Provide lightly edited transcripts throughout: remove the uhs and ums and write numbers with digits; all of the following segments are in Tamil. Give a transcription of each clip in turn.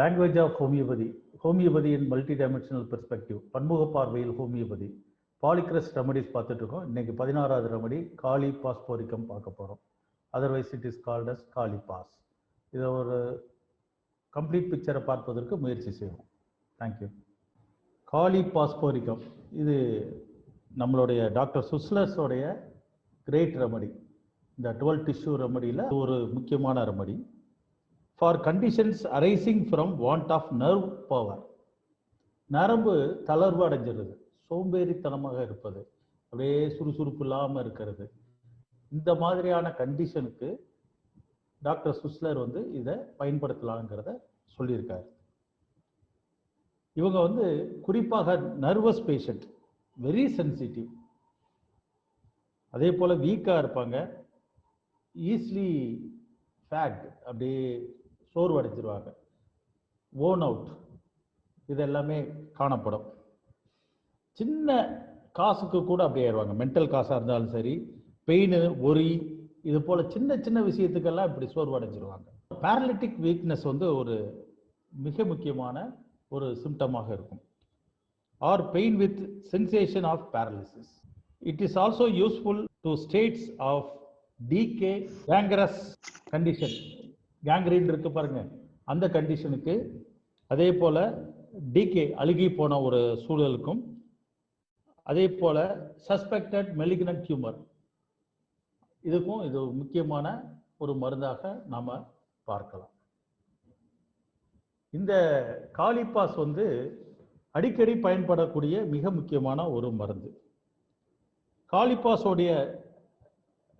Language of homeopathy, homeopathy in multi dimensional perspective, பன்முக பார்வையில் ஹோமியோபதி, பாலிக்ரஸ் ரெமடிஸ் பார்த்துட்டு இருக்கோம். இன்னைக்கு 16வது ரெமடி காலி பாஸ்போரிக்கம் பார்க்க போகிறோம். Otherwise it is called as kali phos. இதை ஒரு கம்ப்ளீட் பிக்சரை பார்ப்பதற்கு முயற்சி செய்வோம். தேங்க்யூ. காலி பாஸ்போரிக்கம் இது நம்மளுடைய டாக்டர் சுஸ்லர்ஸோடைய கிரேட் ரெமடி. இந்த 12 டிஷ்யூ ரெமடியில் ஒரு முக்கியமான remedy for conditions arising from want of nerve power. நரம்பு தளர்வு அடைஞ்சிருது, சோம்பேறித்தனமாக இருப்பது, அப்படியே சுறுசுறுப்பு இல்லாமல் இருக்கிறது, இந்த மாதிரியான கண்டிஷனுக்கு டாக்டர் சுஸ்லர் இதை பயன்படுத்தலாங்கிறத சொல்லியிருக்காரு. இவங்க குறிப்பாக நர்வஸ் பேஷண்ட், வெரி சென்சிட்டிவ், அதே போல் வீக்காக இருப்பாங்க, ஈஸிலி ஃபேட், அப்படியே சோர்வடைஞ்சிருவாங்க, ஓன் அவுட், இது எல்லாமே காணப்படும். சின்ன காசுக்கு கூட அப்படியே ஆயிடுவாங்க. மென்டல் காசாக இருந்தாலும் சரி, பெயின், ஒரி, இது போல் சின்ன சின்ன விஷயத்துக்கெல்லாம் இப்படி சோர்வடைஞ்சிருவாங்க. பேரலிட்டிக் வீக்னஸ் ஒரு மிக முக்கியமான ஒரு சிம்டமாக இருக்கும். Or pain with sensation of paralysis. It is also useful to states of decay, gangrenous condition, gangrene இருக்கு பாருங்க, அந்த கண்டிஷனுக்கு, அதே போல டிகே, அழுகி போன ஒரு சூழலுக்கும், அதே போல சஸ்பெக்டட் மெலிக்னன்ட் டியூமர், இதுக்கும் இது முக்கியமான ஒரு மருந்தாக நாம பார்க்கலாம். இந்த காலிபாஸ் அடிக்கடி பயன்படக்கூடிய மிக முக்கியமான ஒரு மருந்து. காலிபாஸோடைய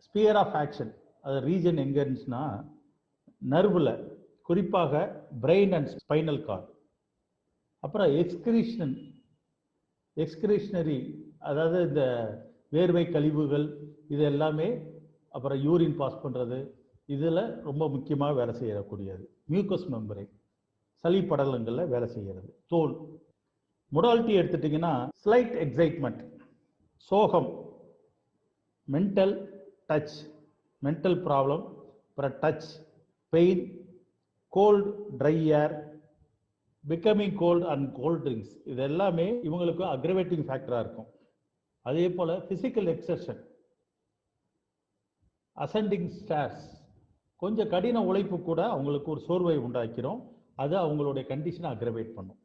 ஸ்பியர் ஆஃப் ஆக்ஷன், அது ரீஜன் எங்க இருந்துச்சுன்னா நர்வில், குறிப்பாக பிரெயின் அண்ட் ஸ்பைனல் கார்டு. அப்புறம் எக்ஸ்கிரீஷனரி, அதாவது இந்த வேர்வை கழிவுகள், இது எல்லாமே, அப்புறம் யூரின் பாஸ் பண்ணுறது, இதில் ரொம்ப முக்கியமாக வேலை செய்யக்கூடியது. மியூக்கஸ் மெம்பரேன், சளி படலங்களில் வேலை செய்கிறது. தோல் மொடாலிட்டி எடுத்துட்டிங்கன்னா ஸ்லைட் எக்ஸைட்மெண்ட், சோகம், மென்டல் டச், மென்டல் ப்ராப்ளம், அப்புறம் touch, pain, cold, dry air, becoming cold and cold drinks, இது எல்லாமே இவங்களுக்கு அக்ரவேட்டிங் ஃபேக்டராக இருக்கும். அதே போல் ஃபிசிக்கல் எக்ஸர்ஷன், அசெண்டிங் ஸ்டேர்ஸ், கொஞ்சம் கடின உழைப்பு கூட அவங்களுக்கு ஒரு சோர்வை உண்டாக்கிறோம். அது அவங்களுடைய கண்டிஷனை அக்ரவேட் பண்ணும்.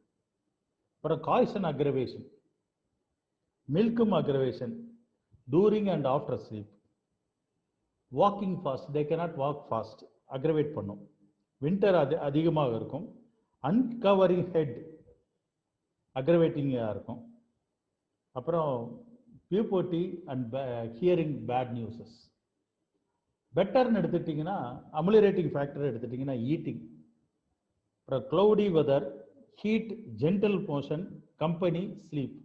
அப்புறம் காய்சன் அக்ரவேஷன், மில்கும் aggravation, during and after sleep, walking fast, they cannot walk fast, aggravate பண்ணும். வின்டர் அதிகமாக இருக்கும். அன்கவரிங் ஹெட், அக்ரவேட்டிங்காக இருக்கும். அப்புறம் puberty and hearing bad newses. பெட்டர்னு எடுத்துட்டிங்கன்னா அமுலிரேட்டிங் ஃபேக்டர் எடுத்துட்டிங்கன்னா ஈட்டிங், அப்புறம் cloudy weather, heat, gentle motion, company, sleep,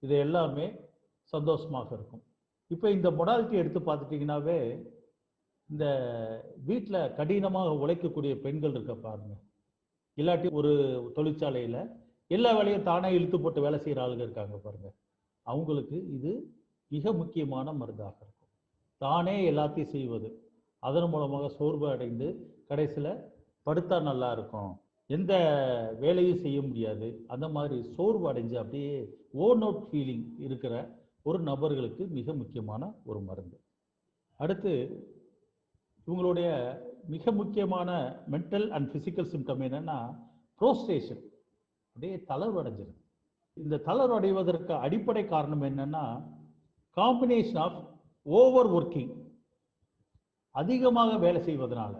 இது எல்லாமே சந்தோஷமாக இருக்கும். இப்போ இந்த மொடாலிட்டி எடுத்து பார்த்துட்டிங்கன்னாவே, இந்த வீட்டில் கடினமாக உழைக்கக்கூடிய பெண்கள் இருக்க பாருங்க, இல்லாட்டி ஒரு தொழிற்சாலையில் எல்லா வேலையும் தானே இழுத்து போட்டு வேலை செய்கிற ஆளுங்க இருக்காங்க பாருங்க, அவங்களுக்கு இது மிக முக்கியமான மருந்தாக இருக்கும். தானே எல்லாத்தையும் செய்வது, அதன் மூலமாக சோர்வு அடைந்து கடைசியில் படுத்தா நல்லா இருக்கும், எந்த வேலையும் செய்ய முடியாது, அந்த மாதிரி சோர்வு அடைஞ்சு அப்படியே ஓன் அவுட் ஃபீலிங் இருக்கிற ஒரு நபர்களுக்கு மிக முக்கியமான ஒரு மருந்து. அடுத்து இவங்களுடைய மிக முக்கியமான மென்டல் அண்ட் பிசிக்கல் சிம்டம் என்னன்னா ப்ரோஸ்ட்ரேஷன், அப்படியே தளர்வு அடைஞ்சிருக்கு. இந்த தளர்வு அடைவதற்கு அடிப்படை காரணம் என்னன்னா காம்பினேஷன் ஆஃப் ஓவர் ஒர்க்கிங், அதிகமாக வேலை செய்வதனால.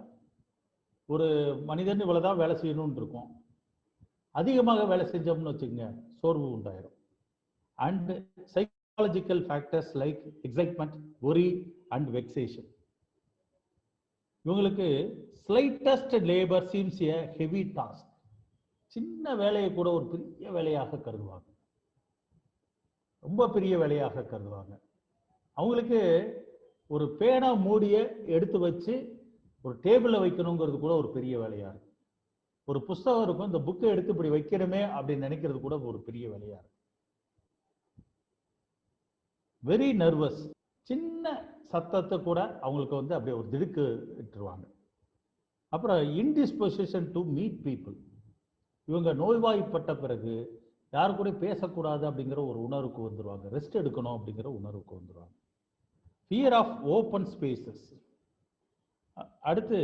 ஒரு மனிதன் இவ்வளவுதான் வேலை செய்யணும்னு இருக்கும், அதிகமாக வேலை செஞ்சோம்னு வச்சுக்கோங்க, சோர்வு உண்டாயிரும். And psychological factors like excitement, worry and vexation. இவங்களுக்கு slightest labour seems a heavy task, சின்ன வேலையை கூட ஒரு பெரிய வேலையாக கருதுவாங்க, ரொம்ப பெரிய வேலையாக கருதுவாங்க. அவங்களுக்கு ஒரு பேனா மூடிய எடுத்து வச்சு ஒரு டேபிளில் வைக்கணுங்கிறது கூட ஒரு பெரிய வேலையா இருக்கும். ஒரு புஸ்தகம் இருக்கும், இந்த புக்கை எடுத்து இப்படி வைக்கணுமே அப்படின்னு நினைக்கிறது கூட ஒரு பெரிய வேலையா இருக்கும். வெரி நர்வஸ், சின்ன சத்தத்தை கூட அவங்களுக்கு அப்படியே ஒரு திடுக்கு விட்டுருவாங்க. அப்புறம் இன்டிஸ்பொசிஷன் டு மீட் பீப்புள், இவங்க நோய்வாய்ப்பட்ட பிறகு யாரு கூட பேசக்கூடாது அப்படிங்கிற ஒரு உணர்வுக்கு வந்துடுவாங்க, ரெஸ்ட் எடுக்கணும் அப்படிங்கிற உணர்வுக்கு வந்துடுவாங்க. Fear of open spaces. அடுத்து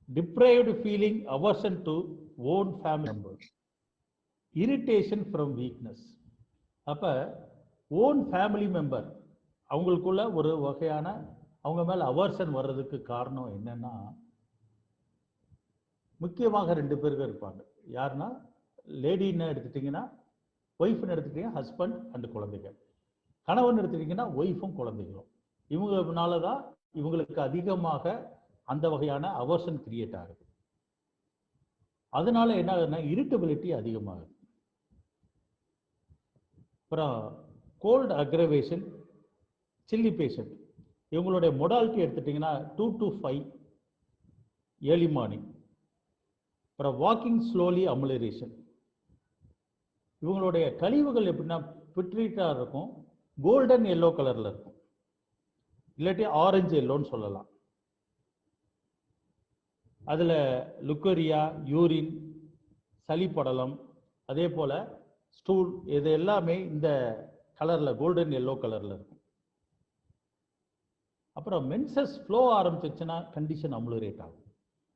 deprived feeling, aversion to own family members, irritation from weakness. அப்ப ஓன் ஃபேமிலி மெம்பர் அவங்களுக்குள்ள ஒரு வகையான அவங்க மேல அவர்ஷன் வர்றதுக்கு காரணம் என்னன்னா, முக்கியமாக 2 பேர்கள் இருப்பாங்க. யாருன்னா, லேடின்னு எடுத்துட்டீங்கன்னா ஒய்ஃப்னு எடுத்துட்டீங்கன்னா ஹஸ்பண்ட் அண்ட் குழந்தைகள், கணவன் எடுத்துட்டீங்கன்னா ஒய்ஃபும் குழந்தைகளும். இவங்கனால தான் இவங்களுக்கு அதிகமாக அந்த வகையான அவர்ஷன் கிரியேட் ஆகுது. அதனால என்ன ஆகுதுன்னா இரிட்டபிலிட்டி அதிகமாகுது. அப்புறம் கோல்டு அக்ரவேஷன், சில்லி பேஷண்ட். இவங்களுடைய மொடாலிட்டி எடுத்துட்டிங்கன்னா 2 to 5 ஏர்லி மார்னிங். அப்புறம் வாக்கிங் ஸ்லோலி அமுலரேஷன். இவங்களுடைய கழிவுகள் எப்படின்னா பிட்ரீட்டாக இருக்கும், கோல்டன் எல்லோ கலரில் இருக்கும், இல்லாட்டி ஆரஞ்சு எல்லோன்னு சொல்லலாம். அதில் லுக்கோரியா, யூரின், சளிப்படலம், அதே போல் ஸ்டூல், இது எல்லாமே இந்த கலரில் கோல்டன் எல்லோ கலரில் இருக்கும். அப்புறம் மென்சஸ் ஃப்ளோ ஆரம்பிச்சிச்சுன்னா கண்டிஷன் அமுலரேட் ஆகும்.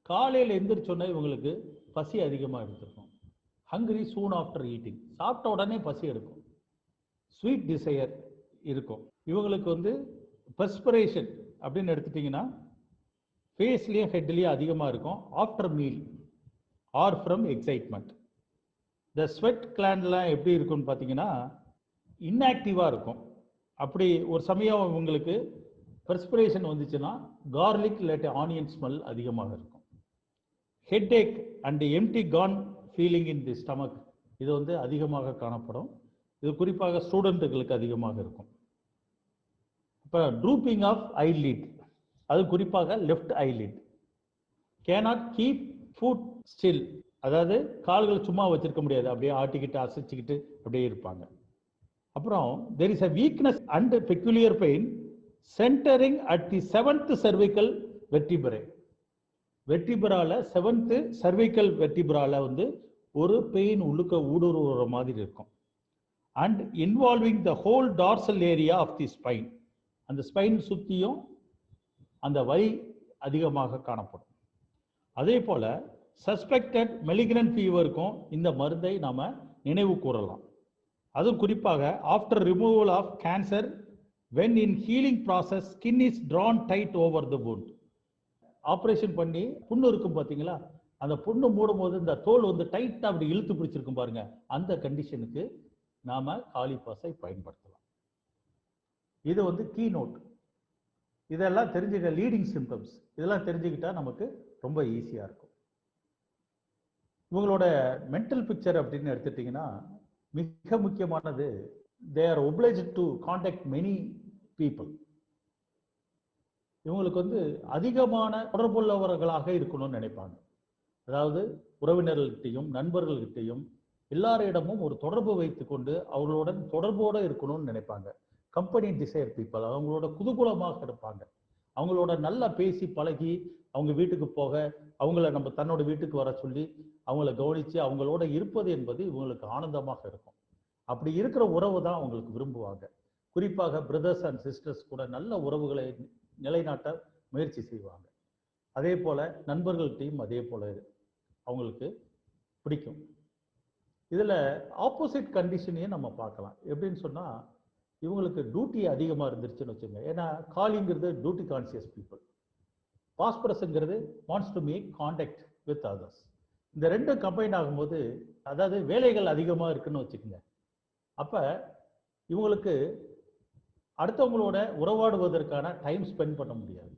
காலையில் எந்திரிச்சோன்னா இவங்களுக்கு பசி அதிகமாக எடுத்துருக்கும். ஹங்கிரி சூன் ஆஃப்டர் ஈட்டிங், சாப்பிட்ட உடனே பசி எடுக்கும். ஸ்வீட் டிசையர் இருக்கும். இவங்களுக்கு வந்து பெர்ஸ்பிரேஷன் அப்படின்னு எடுத்துட்டிங்கன்னா ஃபேஸ்லேயும் ஹெட்லேயும் அதிகமாக இருக்கும் after meal or from excitement. இந்த ஸ்வெட் கிளாண்ட்லாம் எப்படி இருக்குன்னு பார்த்தீங்கன்னா இன்ஆக்டிவாக இருக்கும். அப்படி ஒரு சமயம் உங்களுக்கு பெர்ஸ்பிரேஷன் வந்துச்சுன்னா கார்லிக் இல்லாட்டி ஆனியன் ஸ்மெல் அதிகமாக இருக்கும். Headache and empty gone feeling in the stomach, இது வந்து அதிகமாக காணப்படும். இது குறிப்பாக ஸ்டூடெண்ட்டுகளுக்கு அதிகமாக இருக்கும். இப்போ ட்ரூப்பிங் ஆஃப் ஐலிட், அது குறிப்பாக left eyelid. Cannot keep food still, அதாவது கால்கள் சும்மா வச்சிருக்க முடியாது, அப்படியே ஆட்டிக்கிட்டு அசைச்சிக்கிட்டு அப்படியே இருப்பாங்க. அப்புறம் there is a weakness and peculiar pain centering at the 7th cervical vertebrae. வெர்டிபிரால 7th cervical vertebraல வந்து ஒரு பெயின் உள்ளுக்க ஊடுருவுற மாதிரி இருக்கும். And involving the whole dorsal area of the spine, அந்த ஸ்பைன் சுற்றியும் அந்த வலி அதிகமாக காணப்படும். அதே போல சஸ்பெக்டட் மெலிக்னன்ட் ஃபீவருக்கும் இந்த மருந்தை நாம நினைவு கூறலாம். அதுவும் குறிப்பாக after removal of cancer, when in healing process skin is drawn tight over the wound. Operation பண்ணி புண்ணு இருக்கும் பார்த்தீங்களா, அந்த புண்ணு மூடும் போது இந்த தோல் வந்து டைட்டாக அப்படி இழுத்து பிடிச்சிருக்கும் பாருங்க, அந்த கண்டிஷனுக்கு நாம காலிபாஸை பயன்படுத்தலாம். இது வந்து கீ நோட். இதெல்லாம் தெரிஞ்சுக்க லீடிங் சிம்டம்ஸ், இதெல்லாம் தெரிஞ்சுக்கிட்டா நமக்கு ரொம்ப ஈஸியாக இருக்கும். இவங்களோட மென்டல் பிக்சர் அப்படின்னு எடுத்துட்டிங்கன்னா மிக முக்கியமானது, they are obliged to contact many people. இவங்களுக்கு வந்து அதிகமான தொடர்புள்ளவர்களாக இருக்கணும்னு நினைப்பாங்க. அதாவது உறவினர்கள்கிட்டையும் நண்பர்கள்கிட்டையும் எல்லாரிடமும் ஒரு தொடர்பு வைத்து கொண்டு அவர்களுடன் தொடர்போடு இருக்கணும்னு நினைப்பாங்க. கம்பெனி டிசைர் பீப்புள், அவங்களோட குதூகூலமாக இருப்பாங்க. அவங்களோட நல்லா பேசி பழகி அவங்க வீட்டுக்கு போக, அவங்கள நம்ம தன்னோட வீட்டுக்கு வர சொல்லி அவங்கள கவனித்து அவங்களோட இருப்பது என்பது இவங்களுக்கு ஆனந்தமாக இருக்கும். அப்படி இருக்கிற உறவு தான் அவங்களுக்கு விரும்புவாங்க. குறிப்பாக பிரதர்ஸ் அண்ட் சிஸ்டர்ஸ் கூட நல்ல உறவுகளை நிலைநாட்ட முயற்சி செய்வாங்க. அதே போல நண்பர்கள்ட்டையும் அதே போல அவங்களுக்கு பிடிக்கும். இதில் ஆப்போசிட் கண்டிஷனையும் நம்ம பார்க்கலாம். எப்படின்னு சொன்னால், இவங்களுக்கு டியூட்டி அதிகமாக இருந்துருச்சுன்னு வச்சுங்க. ஏன்னா காலிங்கிறது டியூட்டி கான்சியஸ் பீப்புள், பாஸ்பரஸ்ங்கிறது wants to make contact with others. இந்த ரெண்டும் கம்பைன் ஆகும்போது, அதாவது வேலைகள் அதிகமாக இருக்குன்னு வச்சுக்கோங்க, அப்போ இவங்களுக்கு அடுத்தவங்களோட உறவாடுவதற்கான டைம் ஸ்பெண்ட் பண்ண முடியாது.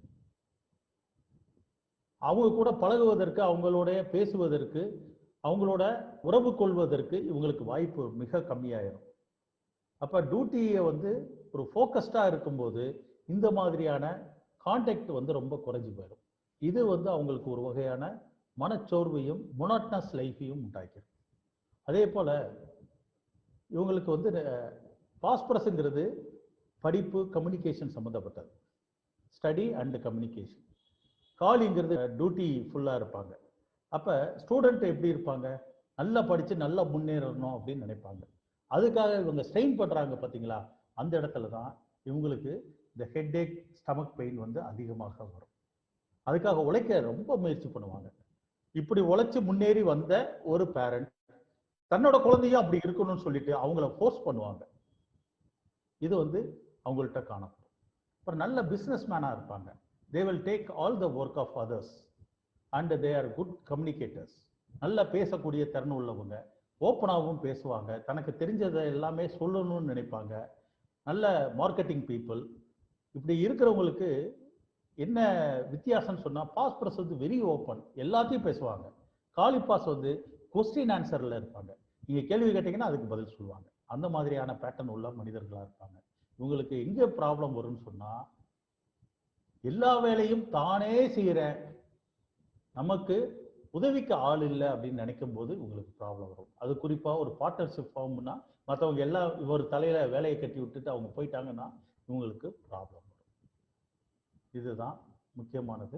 அவங்க கூட பழகுவதற்கு, அவங்களோட பேசுவதற்கு, அவங்களோட உறவு கொள்வதற்கு இவங்களுக்கு வாய்ப்பு மிக கம்மியாயிரும். அப்போ டியூட்டியை வந்து ஒரு ஃபோக்கஸ்டாக இருக்கும்போது இந்த மாதிரியான கான்டாக்ட் வந்து ரொம்ப குறைஞ்சி போயிடும். இது வந்து அவங்களுக்கு ஒரு வகையான மனச்சோர்வையும் மொனாட்டனஸ் லைஃபையும் உண்டாக்கிடும். அதே போல் இவங்களுக்கு வந்து பாஸ்பரஸ்ங்கிறது படிப்பு, கம்யூனிகேஷன் சம்மந்தப்பட்டது, ஸ்டடி அண்ட் கம்யூனிகேஷன். காலிங்கிறது டியூட்டி ஃபுல்லாக இருப்பாங்க. அப்போ ஸ்டூடெண்ட் எப்படி இருப்பாங்க, நல்லா படித்து நல்லா முன்னேறணும் அப்படின்னு நினைப்பாங்க. அதுக்காக இவங்க ஸ்ட்ரெயின் பண்ணுறாங்க பார்த்தீங்களா, அந்த இடத்துல தான் இவங்களுக்கு இந்த ஹெட்ஏக், ஸ்டமக் பெயின் வந்து அதிகமாக வரும். அதுக்காக உழைக்க ரொம்ப முயற்சி பண்ணுவாங்க. இப்படி உழைச்சி முன்னேறி வந்த ஒரு பேரண்ட் தன்னோட குழந்தையும் அப்படி இருக்கணும்னு சொல்லிட்டு அவங்கள ஃபோர்ஸ் பண்ணுவாங்க. இது வந்து அவங்கள்ட்ட காணப்படும். அப்புறம் நல்ல பிஸ்னஸ் மேனாக இருப்பாங்க. They will take all the work of others and they are good communicators. நல்லா பேசக்கூடிய திறன் உள்ளவங்க, ஓப்பனாகவும் பேசுவாங்க, தனக்கு தெரிஞ்சதை எல்லாமே சொல்லணும்னு நினைப்பாங்க, நல்ல மார்க்கெட்டிங் பீப்புள். இப்படி இருக்கிறவங்களுக்கு என்ன வித்தியாசம்னு சொன்னால், பாஸ்பரஸ் வந்து வெரி ஓப்பன், எல்லாத்தையும் பேசுவாங்க. காலிபாஸ் வந்து கொஸ்டின் ஆன்சரில் இருப்பாங்க. நீங்கள் கேள்வி கேட்டீங்கன்னா அதுக்கு பதில் சொல்லுவாங்க. அந்த மாதிரியான பேட்டர்ன் உள்ள மனிதர்களாக இருப்பாங்க. இவங்களுக்கு எங்கே ப்ராப்ளம் வரும்னு சொன்னால், எல்லா வேலையும் தானே செய்கிற, நமக்கு உதவிக்கு ஆள் இல்லை அப்படின்னு நினைக்கும் போது உங்களுக்கு ப்ராப்ளம் வரும். அது குறிப்பாக ஒரு பார்ட்னர்ஷிப் ஃபார்ம்னா, மற்றவங்க எல்லாம் இவர் தலையில் வேலையை கட்டி விட்டுட்டு அவங்க போயிட்டாங்கன்னா இவங்களுக்கு ப்ராப்ளம் வரும். இதுதான் முக்கியமானது.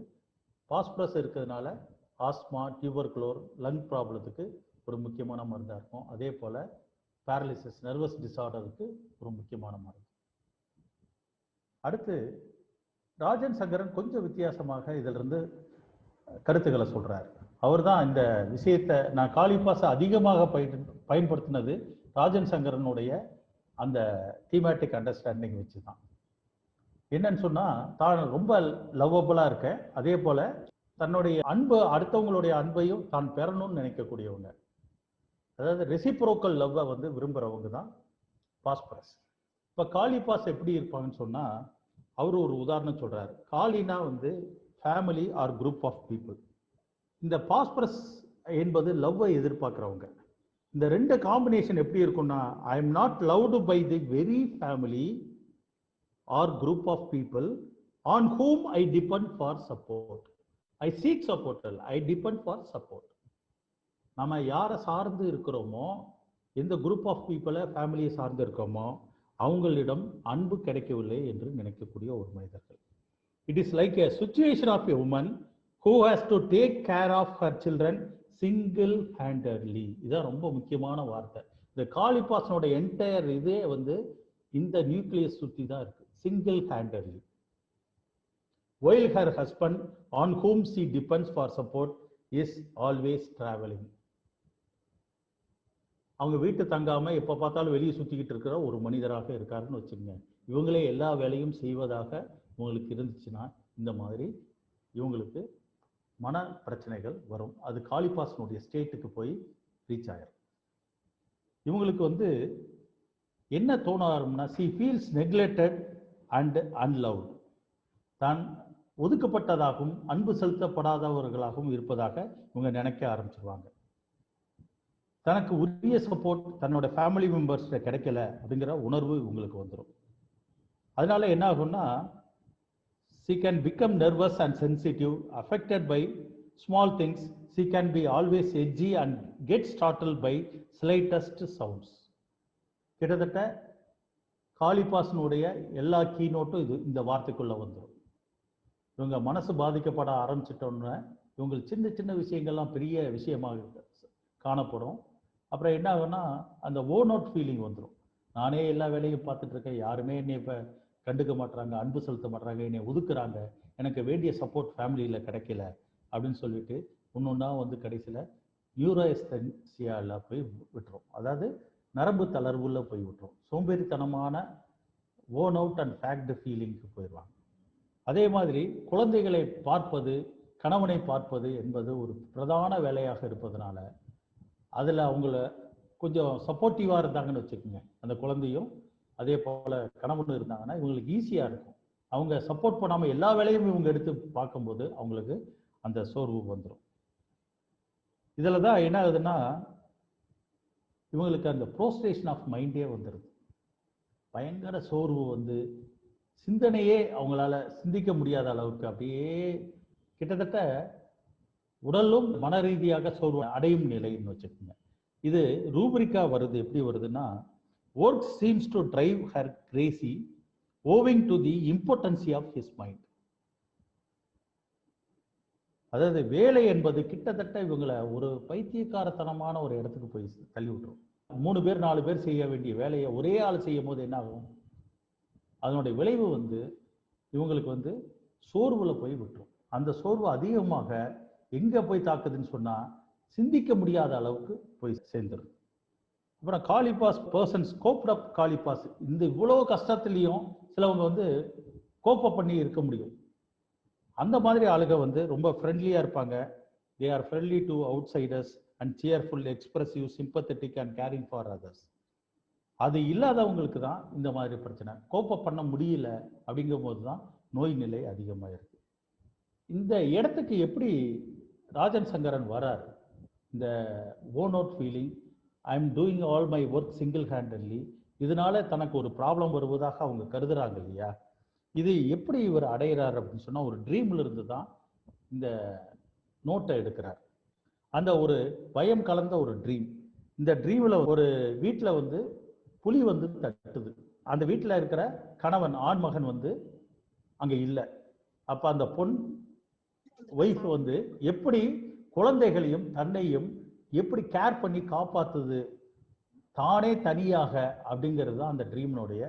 பாஸ்பரஸ் இருக்கிறதுனால ஆஸ்மா, டியூபர்குலோர், லங் ப்ராப்ளத்துக்கு ஒரு முக்கியமான மருந்தாக இருக்கும். அதே போல் பேரலிசிஸ், நர்வஸ் டிசார்டருக்கு ஒரு முக்கியமான மருந்து. அடுத்து ராஜன் சங்கரன் கொஞ்சம் வித்தியாசமாக இதிலிருந்து கருத்துக்களை சொல்றார். அவர் தான் இந்த விஷயத்தை, நான் காலிபாஸை அதிகமாக பயன்படுத்தினது ராஜன் சங்கரனுடைய அந்த தீமேட்டிக் அண்டர்ஸ்டாண்டிங் வச்சு தான். என்னன்னு சொன்னா, தான் ரொம்ப லவ்வபுளாக இருக்கேன், அதே போல தன்னுடைய அன்பு, அடுத்தவங்களுடைய அன்பையும் தான் பெறணும்னு நினைக்கக்கூடியவங்க, அதாவது ரெசிப்ரோக்கல் லவ்வை வந்து விரும்புகிறவங்க தான் பாஸ்பரஸ். இப்போ காலிபாஸ் எப்படி இருப்பாங்கன்னு சொன்னால், அவர் ஒரு உதாரணம் சொல்கிறார். காலினா வந்து family or group of people. இந்த பாஸ்பரஸ் என்பது லவ்வை எதிர்பார்க்குறவங்க. இந்த ரெண்டு காம்பினேஷன் எப்படி இருக்குன்னா, I am not loved by the very family or group of people on whom I depend for support. I seek support, I depend for support. நம்ம யாரை சார்ந்து இருக்கிறோமோ, எந்த குரூப் ஆஃப் பீப்புளை, ஃபேமிலியை சார்ந்து இருக்கோமோ, அவங்களிடம் அன்பு கிடைக்கவில்லை என்று நினைக்கக்கூடிய ஒரு மனிதர்கள். It is like a situation of a woman who has to take care of her children single handedly. இதுதான் ரொம்ப முக்கியமான வார்த்தை. இந்த காலிபாஸனோட என்டையர் இதே வந்து இந்த நியூக்ளியஸ் சுற்றி தான் இருக்கு, single handedly. while her husband on whom she depends for support is always traveling. அவங்க வீட்டு தங்காம எப்போ பார்த்தாலும் வெளியே சுற்றிக்கிட்டு இருக்கிற ஒரு மனிதராக இருக்காருன்னு வச்சுக்கோங்க. இவங்களே எல்லா வேலையும் செய்வதாக உங்களுக்கு இருந்துச்சுன்னா, இந்த மாதிரி இவங்களுக்கு மன பிரச்சனைகள் வரும். அது காலிபாஸனுடைய ஸ்டேட்டுக்கு போய் ரீச் ஆயிரும். இவங்களுக்கு வந்து என்ன தோண ஆரம்பினா, she feels neglected and unloved. தான் ஒதுக்கப்பட்டதாகவும் அன்பு செலுத்தப்படாதவர்களாகவும் இருப்பதாக இவங்க நினைக்க ஆரம்பிச்சிருவாங்க. தனக்கு உரிய சப்போர்ட் தன்னோட ஃபேமிலி மெம்பர்ஸ்ட கிடைக்கல அப்படிங்கிற உணர்வு இவங்களுக்கு வந்துடும். அதனால என்ன ஆகும்னா, she can become nervous and sensitive, affected by small things. She can be always edgy and get startled by slightest sounds. கிட்டத்தட்ட காலிபாஸனுடைய எல்லா கீநோட்டும் இந்த வார்த்தைக்குள்ள வந்துடும். இவங்க மனசு பாதிக்கப்பட ஆரம்பிச்சிட்டோன்னு இவங்களுக்கு சின்ன சின்ன விஷயங்கள்லாம் பெரிய விஷயமாக காணப்படும். அப்புறம் என்ன ஆகுன்னா, அந்த ஓன் அவுட் ஃபீலிங் வந்துடும். நானே எல்லா வேலையும் பார்த்துட்டு இருக்கேன், யாருமே என்னை இப்போ கண்டுக்க மாட்டுறாங்க, அன்பு செலுத்த மாட்டுறாங்க, என்னை ஒதுக்குறாங்க, எனக்கு வேண்டிய சப்போர்ட் ஃபேமிலியில் கிடைக்கல அப்படின்னு சொல்லிட்டு ஒன்றா வந்து கடைசியில் நியூரோஎஸ்தென்சியாவில் போய் விட்டுரும். அதாவது நரம்பு தளர்வுல போய் விட்டுரும். சோம்பேறித்தனமான ஓன் அவுட் அண்ட் ஃபேக்ட் ஃபீலிங்க்கு போயிடுவாங்க. அதே மாதிரி குழந்தைகளை பார்ப்பது, கணவனை பார்ப்பது என்பது ஒரு பிரதான வேலையாக இருப்பதனால அதில் அவங்கள கொஞ்சம் சப்போர்ட்டிவாக இருந்தாங்கன்னு வச்சுக்கோங்க, அந்த குழந்தையும் அதே போல் கணவனும் இருந்தாங்கன்னா இவங்களுக்கு ஈஸியாக இருக்கும். அவங்க சப்போர்ட் பண்ணாமல் எல்லா வேலையும் இவங்க எடுத்து பார்க்கும்போது அவங்களுக்கு அந்த சோர்வு வந்துடும். இதில் தான் என்ன ஆகுதுன்னா, இவங்களுக்கு அந்த ப்ரோஸ்ட்ரேஷன் ஆஃப் மைண்டே வந்துடுது. பயங்கர சோர்வு வந்து சிந்தனையே அவங்களால சிந்திக்க முடியாத அளவுக்கு அப்படியே கிட்டத்தட்ட உடலும் மன ரீதியாக சோர்வு அடையும் நிலைன்னு வச்சுக்கோங்க. இது ரூபிரிக்கா வருது. எப்படி வருதுன்னா, work seems to drive her crazy owing to the importancy of his mind. அதாவது வேலை என்பது கிட்டத்தட்ட இவங்களை ஒரு பைத்தியக்காரத்தனமான ஒரு இடத்துக்கு போய் தள்ளி விட்டுரும். 3 பேர் 4 பேர் செய்ய வேண்டிய வேலையை ஒரே ஆள் செய்யும் போது என்ன ஆகும்? அதனுடைய விளைவு இவங்களுக்கு சோர்வுல போய் விட்டுரும். அந்த சோர்வு அதிகமாக எங்க போய் தாக்குதுன்னு சொன்னா சிந்திக்க முடியாத அளவுக்கு போய் சேர்ந்துடும். அப்புறம் காலிபாஸ் பர்சன்ஸ் கோப்ட் அப் காலிபாஸ். இந்த இவ்வளவு கஷ்டத்துலையும் சிலவங்க கோப்பப் பண்ணி இருக்க முடியும். அந்த மாதிரி ஆளுங்க ரொம்ப ஃப்ரெண்ட்லியா இருப்பாங்க. They are friendly to outsiders and cheerful, expressive, sympathetic and caring for others. அது இல்லாதவங்களுக்கு தான் இந்த மாதிரி பிரச்சனை. கோப்பப் பண்ண முடியல அப்படிங்கும் போது தான் நோய் நிலை அதிகமாக இருக்கு. இந்த இடத்துக்கு எப்படி ராஜன் சங்கரன் வரார்? இந்த own out feeling, I am doing all my work single handedly, இதனால தனக்கு ஒரு ப்ராப்ளம் வருவதாக அவங்க கருதுறாங்க இல்லையா? இது எப்படி இவர் அடைகிறார் அப்படின்னு சொன்னால் ஒரு ட்ரீம்ல இருந்து தான் இந்த நோட்டை எடுக்கிறார். அந்த ஒரு பயம் கலந்த ஒரு ட்ரீம். இந்த ட்ரீமில் ஒரு வீட்டில் புலி தட்டுது. அந்த வீட்டில் இருக்கிற கணவன் ஆண்மகன் அங்கே இல்லை. அப்போ அந்த பொன் ஒய்ஃப் எப்படி குழந்தைகளையும் தன்னையும் எப்படி கேர் பண்ணி காப்பாத்துது தானே தனியாக அப்படிங்கிறது தான் அந்த ட்ரீமினுடைய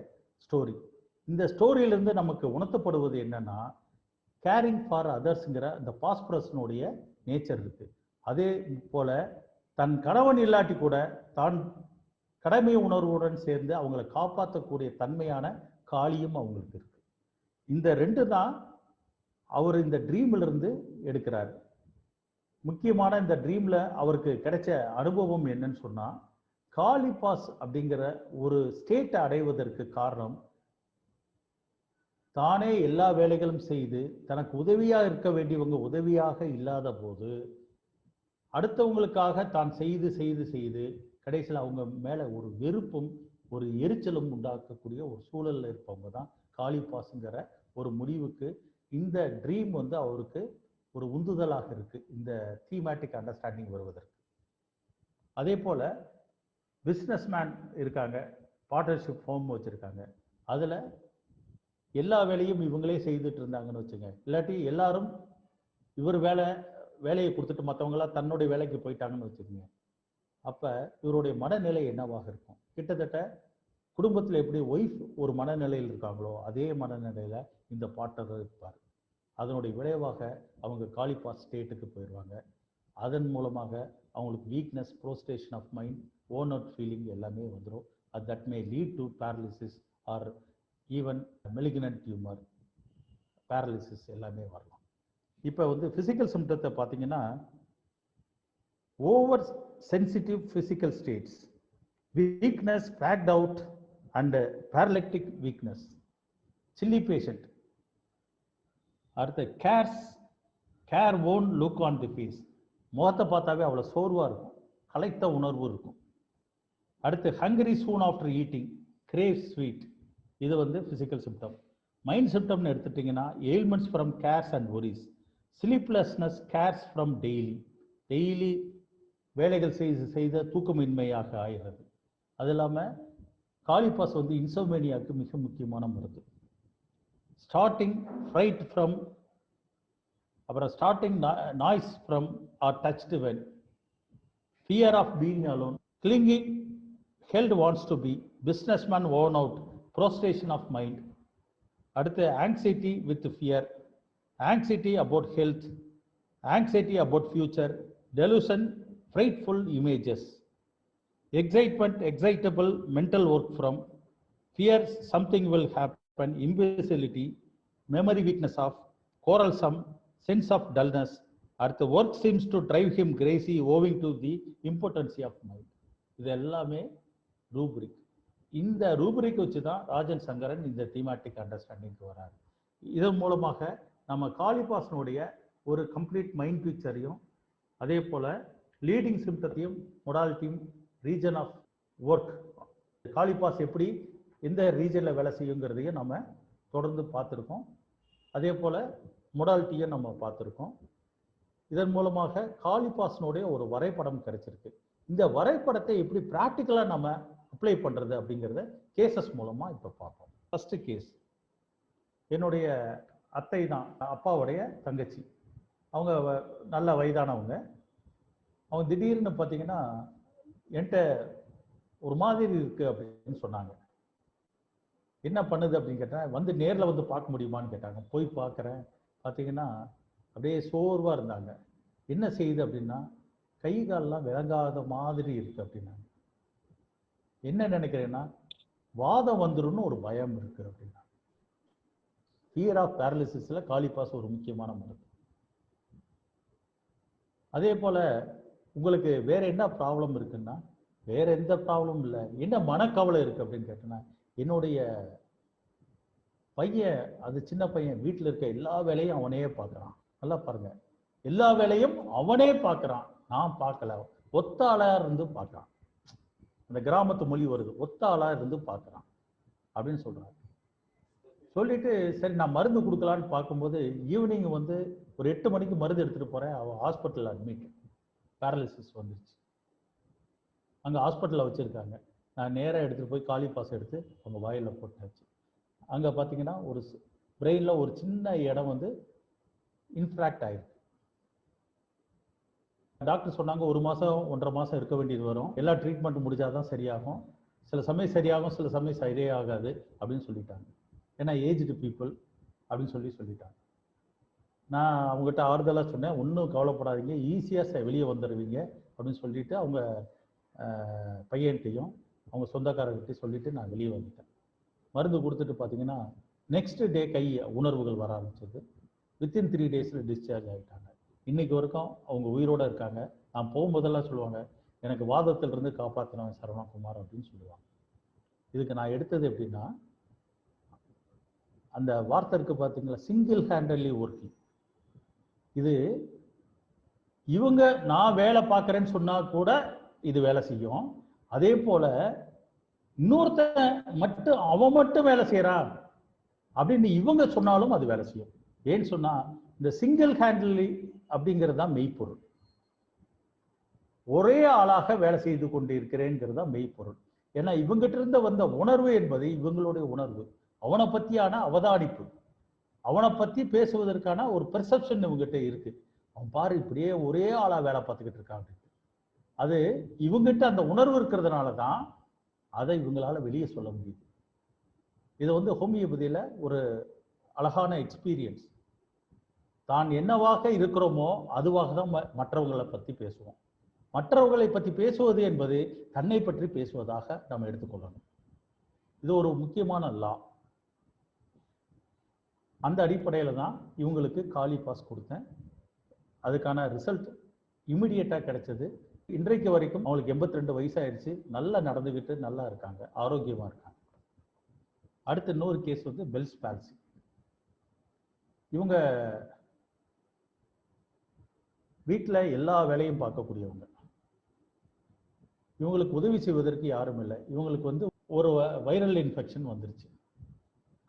ஸ்டோரி. இந்த ஸ்டோரியிலிருந்து நமக்கு உணர்த்தப்படுவது என்னன்னா, கேரிங் ஃபார் அதர்ஸ்ங்கிற அந்த பாஸ்பரஸ்னுடைய நேச்சர் இருக்கு. அதே போல தன் கணவன் இல்லாட்டி கூட தான் கடமை உணர்வுடன் சேர்ந்து அவங்களை காப்பாற்றக்கூடிய தன்மையான காளியும் அவங்களுக்கு இருக்கு. இந்த ரெண்டு தான் அவர் இந்த ட்ரீம்ல இருந்து எடுக்கிறார். முக்கியமான இந்த ட்ரீம்ல அவருக்கு கிடைச்ச அனுபவம் என்னன்னு சொன்னா, காலிபாஸ் அப்படிங்கிற ஒரு ஸ்டேட்டை அடைவதற்கு காரணம் தானே எல்லா வேலைகளும் செய்து தனக்கு உதவியாக இருக்க வேண்டியவங்க உதவியாக இல்லாத போது அடுத்தவங்களுக்காக தான் செய்து செய்து செய்து கடைசியில் அவங்க மேல ஒரு வெறுப்பும் ஒரு எரிச்சலும் உண்டாக்கக்கூடிய ஒரு சூழல்ல இருப்பவங்க தான் காலிபாஸ்ங்கிற ஒரு முடிவுக்கு இந்த ட்ரீம் அவருக்கு ஒரு உந்துதலாக இருக்கு, இந்த தீமேட்டிக் அண்டர்ஸ்டாண்டிங் வருவதற்கு. அதே போல பிஸ்னஸ் மேன் இருக்காங்க, பார்ட்னர்ஷிப் ஃபார்ம் வச்சிருக்காங்க. அதுல எல்லா வேலையும் இவங்களே செய்துட்டு இருந்தாங்கன்னு வச்சுங்க. இல்லாட்டி எல்லாரும் இவர் வேலையை கொடுத்துட்டு மற்றவங்களாம் தன்னுடைய வேலைக்கு போயிட்டாங்கன்னு வச்சுக்கோங்க. அப்ப இவருடைய மனநிலை என்னவாக இருக்கும்? கிட்டத்தட்ட குடும்பத்தில் எப்படி ஒய்ஃப் ஒரு மனநிலையில் இருக்காங்களோ அதே மனநிலையில இந்த பார்ட்னர் இருப்பார். அதனுடைய விளைவாக அவங்க காலிபாஸ் ஸ்டேட்டுக்கு போயிடுவாங்க. அதன் மூலமாக அவங்களுக்கு weakness, prostration of mind, worn out feeling எல்லாமே வந்துடும். That may lead to paralysis or even malignant tumour, paralysis எல்லாமே வரலாம். இப்போ ஃபிசிக்கல் சிம்டத்தை பார்த்தீங்கன்னா, over sensitive physical states, weakness, fagged out and paralytic weakness, chilly patient. அடுத்த careworn look on the face, முகத்தை பார்த்தாவே அவ்வளோ சோர்வாக இருக்கும், களைத்த உணர்வு இருக்கும். அடுத்து hungry soon after eating, crave sweet, இது ஃபிசிக்கல் சிம்டம். மைண்ட் சிம்டம்னு எடுத்துட்டிங்கன்னா ailments from CARES and ஒரிஸ், sleeplessness, CARES from daily வேலைகள் செய்த தூக்கமின்மையாக ஆகிறது. அது இல்லாமல் காலிபாஸ் இன்சோமேனியாவுக்கு மிக முக்கியமான மருந்து. ஸ்டார்டிங் ஃப்ரைட் ஃப்ரம், அப்புறம் starting noise from or touched when, fear of being alone, clinging, held wants to be, businessman worn out, prostration of mind. அடுத்து anxiety with fear, anxiety about health, anxiety about future, delusion, frightful images, excitement, excitable mental work from, fear something will happen, imbecility, memory weakness of, quarrelsome, sense of dullness. அடுத்து work seems to drive him crazy owing to the importancy of mind. இது எல்லாமே ரூப்ரிக். இந்த ரூப்ரிக் வச்சு தான் ராஜன் சங்கரன் இந்த தீமேட்டிக் அண்டர்ஸ்டாண்டிங்க்கு வராரு. இதன் மூலமாக நம்ம காலிபாஸ்னுடைய ஒரு கம்ப்ளீட் மைண்ட் பிக்சரையும் அதே போல லீடிங் சிம்டத்தையும் மொடாலிட்டியும் ரீஜன் ஆஃப் ஒர்க், காலிபாஸ் எப்படி எந்த ரீஜனில் வேலை செய்யுங்கிறதையும் நம்ம தொடர்ந்து பார்த்துருக்கோம். அதே போல் மொடாலிட்டியை நம்ம பார்த்துருக்கோம். இதன் மூலமாக காலிபாஸ்னுடைய ஒரு வரைபடம் கிடைச்சிருக்கு. இந்த வரைபடத்தை எப்படி ப்ராக்டிக்கலாக நம்ம அப்ளை பண்ணுறது அப்படிங்கிறத கேசஸ் மூலமாக இப்போ பார்ப்போம். ஃபஸ்ட்டு கேஸ், என்னுடைய அத்தை தான், அப்பாவுடைய தங்கச்சி. அவங்க நல்ல வயதானவங்க. அவங்க திடீர்னு பார்த்தீங்கன்னா என்கிட்ட ஒரு மாதிரி இருக்கு அப்படின்னு சொன்னாங்க. என்ன பண்ணுது அப்படின்னு கேட்டேன். வந்து நேரில் வந்து பார்க்க முடியுமான்னு கேட்டாங்க. போய் பார்க்குறேன். பார்த்தீங்கன்னா அப்படியே சோர்வாக இருந்தாங்க. என்ன செய்யுது அப்படின்னா, கை காலெல்லாம் விளங்காத மாதிரி இருக்கு அப்படின்னாங்க. என்ன நினைக்கிறேன்னா, வாதம் வந்துரும்னு ஒரு பயம் இருக்கு அப்படின்னா. ஃபியர் ஆஃப் பேரலிசிஸ்ல காலிபாஸ் ஒரு முக்கியமான மருந்து. அதே போல உங்களுக்கு வேற என்ன ப்ராப்ளம் இருக்குன்னா, வேற எந்த ப்ராப்ளமும் இல்லை, என்ன மனக்கவலை இருக்கு அப்படின்னு கேட்டேன்னா, என்னுடைய பையன், அது சின்ன பையன், வீட்டில் இருக்க எல்லா வேலையும் அவனே பார்க்குறான். நல்லா பாருங்க, எல்லா வேலையும் அவனே பார்க்குறான், நான் பார்க்கல. ஒத்த ஆளா இருந்து பார்க்குறான். அந்த கிராமத்து மொழி வருது, ஒத்த ஆளா இருந்து பார்க்குறான் அப்படின்னு சொல்றாங்க. சொல்லிட்டு சரி நான் மருந்து கொடுக்கலான்னு பார்க்கும்போது ஈவினிங் வந்து ஒரு 8 மணிக்கு மருந்து எடுத்துட்டு போறேன். அவன் ஹாஸ்பிட்டல் அட்மிட், பேரலிசிஸ் வந்துருச்சு. அங்கே ஹாஸ்பிட்டலில் வச்சுருக்காங்க. நான் நேராக எடுத்துகிட்டு போய் காலிபாஸ் எடுத்து அவங்க வாயில் போட்டாச்சு. அங்கே பார்த்தீங்கன்னா ஒரு பிரெயினில் ஒரு சின்ன இடம் வந்து இன்ஃப்ராக்ட் ஆயிருக்கு. டாக்டர் சொன்னாங்க 1 மாதம் 1.5 மாதம் இருக்க வேண்டியது வரும், எல்லா ட்ரீட்மெண்ட் முடிஞ்சாதான் சரியாகும், சில சமயம் சரியாகும், சில சமயம் சரியாகாது அப்படின்னு சொல்லிட்டாங்க. ஏன்னா ஏஜ்டு பீப்புள் அப்படின்னு சொல்லிட்டாங்க. நான் அவங்ககிட்ட ஆறுதலாக சொன்னேன், ஒன்றும் கவலைப்படாதீங்க, ஈஸியாக வெளியே வந்துடுவீங்க அப்படின்னு சொல்லிட்டு அவங்க பையன்கிட்டையும் அவங்க சொந்தக்காரர்கிட்டையும் சொல்லிட்டு நான் வெளியே வந்துட்டேன். மருந்து கொடுத்துட்டு பார்த்தீங்கன்னா நெக்ஸ்ட் டே கை உணர்வுகள் வர ஆரம்பிச்சது. வித்தின் 3 டேஸில் டிஸ்சார்ஜ் ஆகிட்டாங்க. இன்னைக்கு வரைக்கும் அவங்க உயிரோடு இருக்காங்க. நான் போகும்போதெல்லாம் சொல்லுவாங்க, எனக்கு வாதத்திலிருந்து காப்பாற்றினவன் சரவணகுமார் அப்படின்னு சொல்லுவாங்க. இதுக்கு நான் எடுத்தது எப்படின்னா, அந்த வார்த்தை இருக்கு பார்த்தீங்களா, சிங்கிள் ஹேண்டலி ஒர்க்கிங். இது இவங்க நான் வேலை பார்க்குறேன்னு சொன்னா கூட இது வேலை செய்யும். அதே போல இன்னொருத்தன் மட்டும் அவன் மட்டும் வேலை செய்யறான் அப்படின்னு இவங்க சொன்னாலும் அது வேலை செய்யும். ஏன்னு சொன்னா இந்த சிங்கிள் ஹேண்டலி அப்படிங்கிறது தான் மெய்ப்பொருள். ஒரே ஆளாக வேலை செய்து கொண்டு இருக்கிறேங்கிறது தான் மெய்ப்பொருள். ஏன்னா இவங்கிட்ட இருந்து வந்த உணர்வு என்பது இவங்களுடைய உணர்வு, அவனை பத்தியான அவதானிப்பு, அவனை பத்தி பேசுவதற்கான ஒரு பெர்செப்ஷன் இவங்ககிட்ட இருக்கு. அவன் பாரு இப்படியே ஒரே ஆளா வேலை பார்த்துக்கிட்டு இருக்கான் அப்படின்னு. அது இவங்கிட்ட அந்த உணர்வு இருக்கிறதுனால தான் அதை இவங்களால வெளியே சொல்ல முடியுது. இது வந்து ஹோமியோபதியில ஒரு அழகான எக்ஸ்பீரியன்ஸ். தான் என்னவாக இருக்கிறோமோ அதுவாக தான் மற்றவங்களை பற்றி பேசுவோம். மற்றவர்களை பற்றி பேசுவது என்பது தன்னை பற்றி பேசுவதாக நம்ம எடுத்துக்கொள்ளணும். இது ஒரு முக்கியமான லா. அந்த அடிப்படையில் தான் இவங்களுக்கு காலிபாஸ் கொடுத்தேன். அதுக்கான ரிசல்ட் இமிடியேட்டாக கிடைச்சது. இன்றைக்கு வரைக்கும் அவங்களுக்கு 82 வயசாயிடுச்சு, நல்லா நடந்துக்கிட்டு நல்லா இருக்காங்க, ஆரோக்கியமா இருக்காங்க. அடுத்து இன்னொரு கேஸ் வந்து பெல்ஸ் பால்சி. இவங்க வீட்டில் எல்லா வேலையும் பார்க்கக்கூடியவங்க. இவங்களுக்கு உதவி செய்வதற்கு யாரும் இல்லை. இவங்களுக்கு வந்து ஒரு வைரல் இன்ஃபெக்ஷன் வந்துருச்சு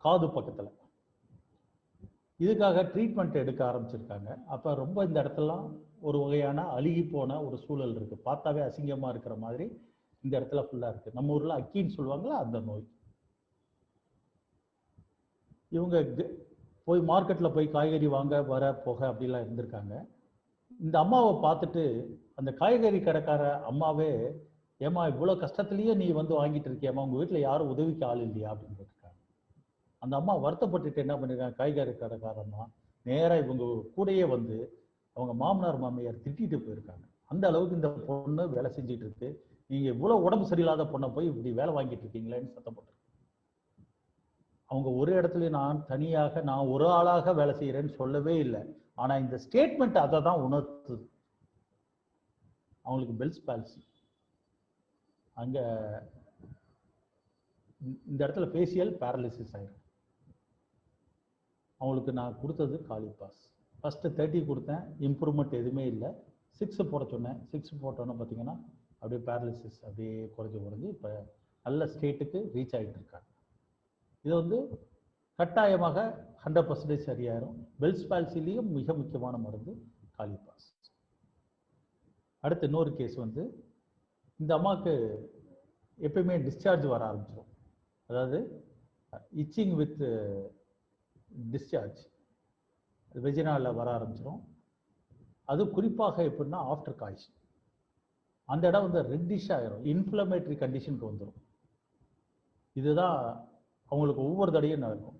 காது பக்கத்தில். இதுக்காக ட்ரீட்மெண்ட் எடுக்க ஆரம்பிச்சிருக்காங்க. அப்போ ரொம்ப இந்த இடத்துலாம் ஒரு வகையான அழுகி போன ஒரு சூழல் இருக்கு. பார்த்தாவே அசிங்கமாக இருக்கிற மாதிரி இந்த இடத்துல ஃபுல்லாக இருக்கு. நம்ம ஊரில் அக்கின்னு சொல்லுவாங்களா, அந்த நோய். இவங்க போய் மார்க்கெட்டில் போய் காய்கறி வாங்க வர போக அப்படிலாம் இருந்திருக்காங்க. இந்த அம்மாவை பார்த்துட்டு அந்த காய்கறி கடைக்கார அம்மாவே, ஏமா இவ்வளோ கஷ்டத்துலேயே நீ வந்து வாங்கிட்டு இருக்கியாம்மா, உங்கள் வீட்டில் யாரும் உதவிக்கு ஆள் இல்லையா அப்படின்னு கேட்டிருக்காங்க. அந்த அம்மா வருத்தப்பட்டுட்டு என்ன பண்ணிருக்காங்க, காய்கறி கடைக்காரம்மா நேராக இவங்க கூடயே வந்து அவங்க மாமனார் மாமியார் திட்டிட்டு போயிருக்காங்க. அந்த அளவுக்கு இந்த பொண்ணு வேலை செஞ்சுட்டு இருக்கு, நீங்க இவ்வளவு உடம்பு சரியில்லாத பொண்ணை போய் இப்படி வேலை வாங்கிட்டு இருக்கீங்களேன்னு சத்தம் போட்டு. அவங்க ஒரு இடத்துல நான் தனியாக நான் ஒரு ஆளாக வேலை செய்யறேன்னு சொல்லவே இல்லை. ஆனா இந்த ஸ்டேட்மெண்ட் அதை தான் உணர்த்துது. அவங்களுக்கு பெல்ஸ் பால்சி. அங்க இந்த இடத்துல ஃபேஷியல் பேரலிசிஸ் ஆயிரும். அவங்களுக்கு நான் கொடுத்தது காலிபாஸ். ஃபர்ஸ்ட் 30 கொடுத்தேன், இம்ப்ரூவ்மெண்ட் எதுவுமே இல்லை. 6 போட சொன்னேன். 6 போட்டோன்னு பார்த்தீங்கன்னா அப்படியே பேரலிசிஸ் அப்படியே குறைஞ்சி இப்போ நல்ல ஸ்டேட்டுக்கு ரீச் ஆகிட்டு இருக்காங்க. இது வந்து கட்டாயமாக 100% சரியாயிரும். பெல்ஸ் பால்சிலையும் மிக முக்கியமான மருந்து காலிபாஸ். அடுத்து இன்னொரு கேஸ் வந்து இந்த அம்மாவுக்கு எப்பயுமே டிஸ்சார்ஜ் வர ஆரம்பிச்சிடும். அதாவது இச்சிங் வித் டிஸ்சார்ஜ் வெஜினாவில் வர ஆரம்பிச்சிடும். அது குறிப்பாக எப்படின்னா ஆஃப்டர் காய்ச்சல் அந்த இடம் வந்து ரெட்டிஷ் ஆயிரும், இன்ஃப்ளமேட்டரி கண்டிஷனுக்கு வந்துடும். இதுதான் அவங்களுக்கு ஒவ்வொரு தடையும் நடக்கும்.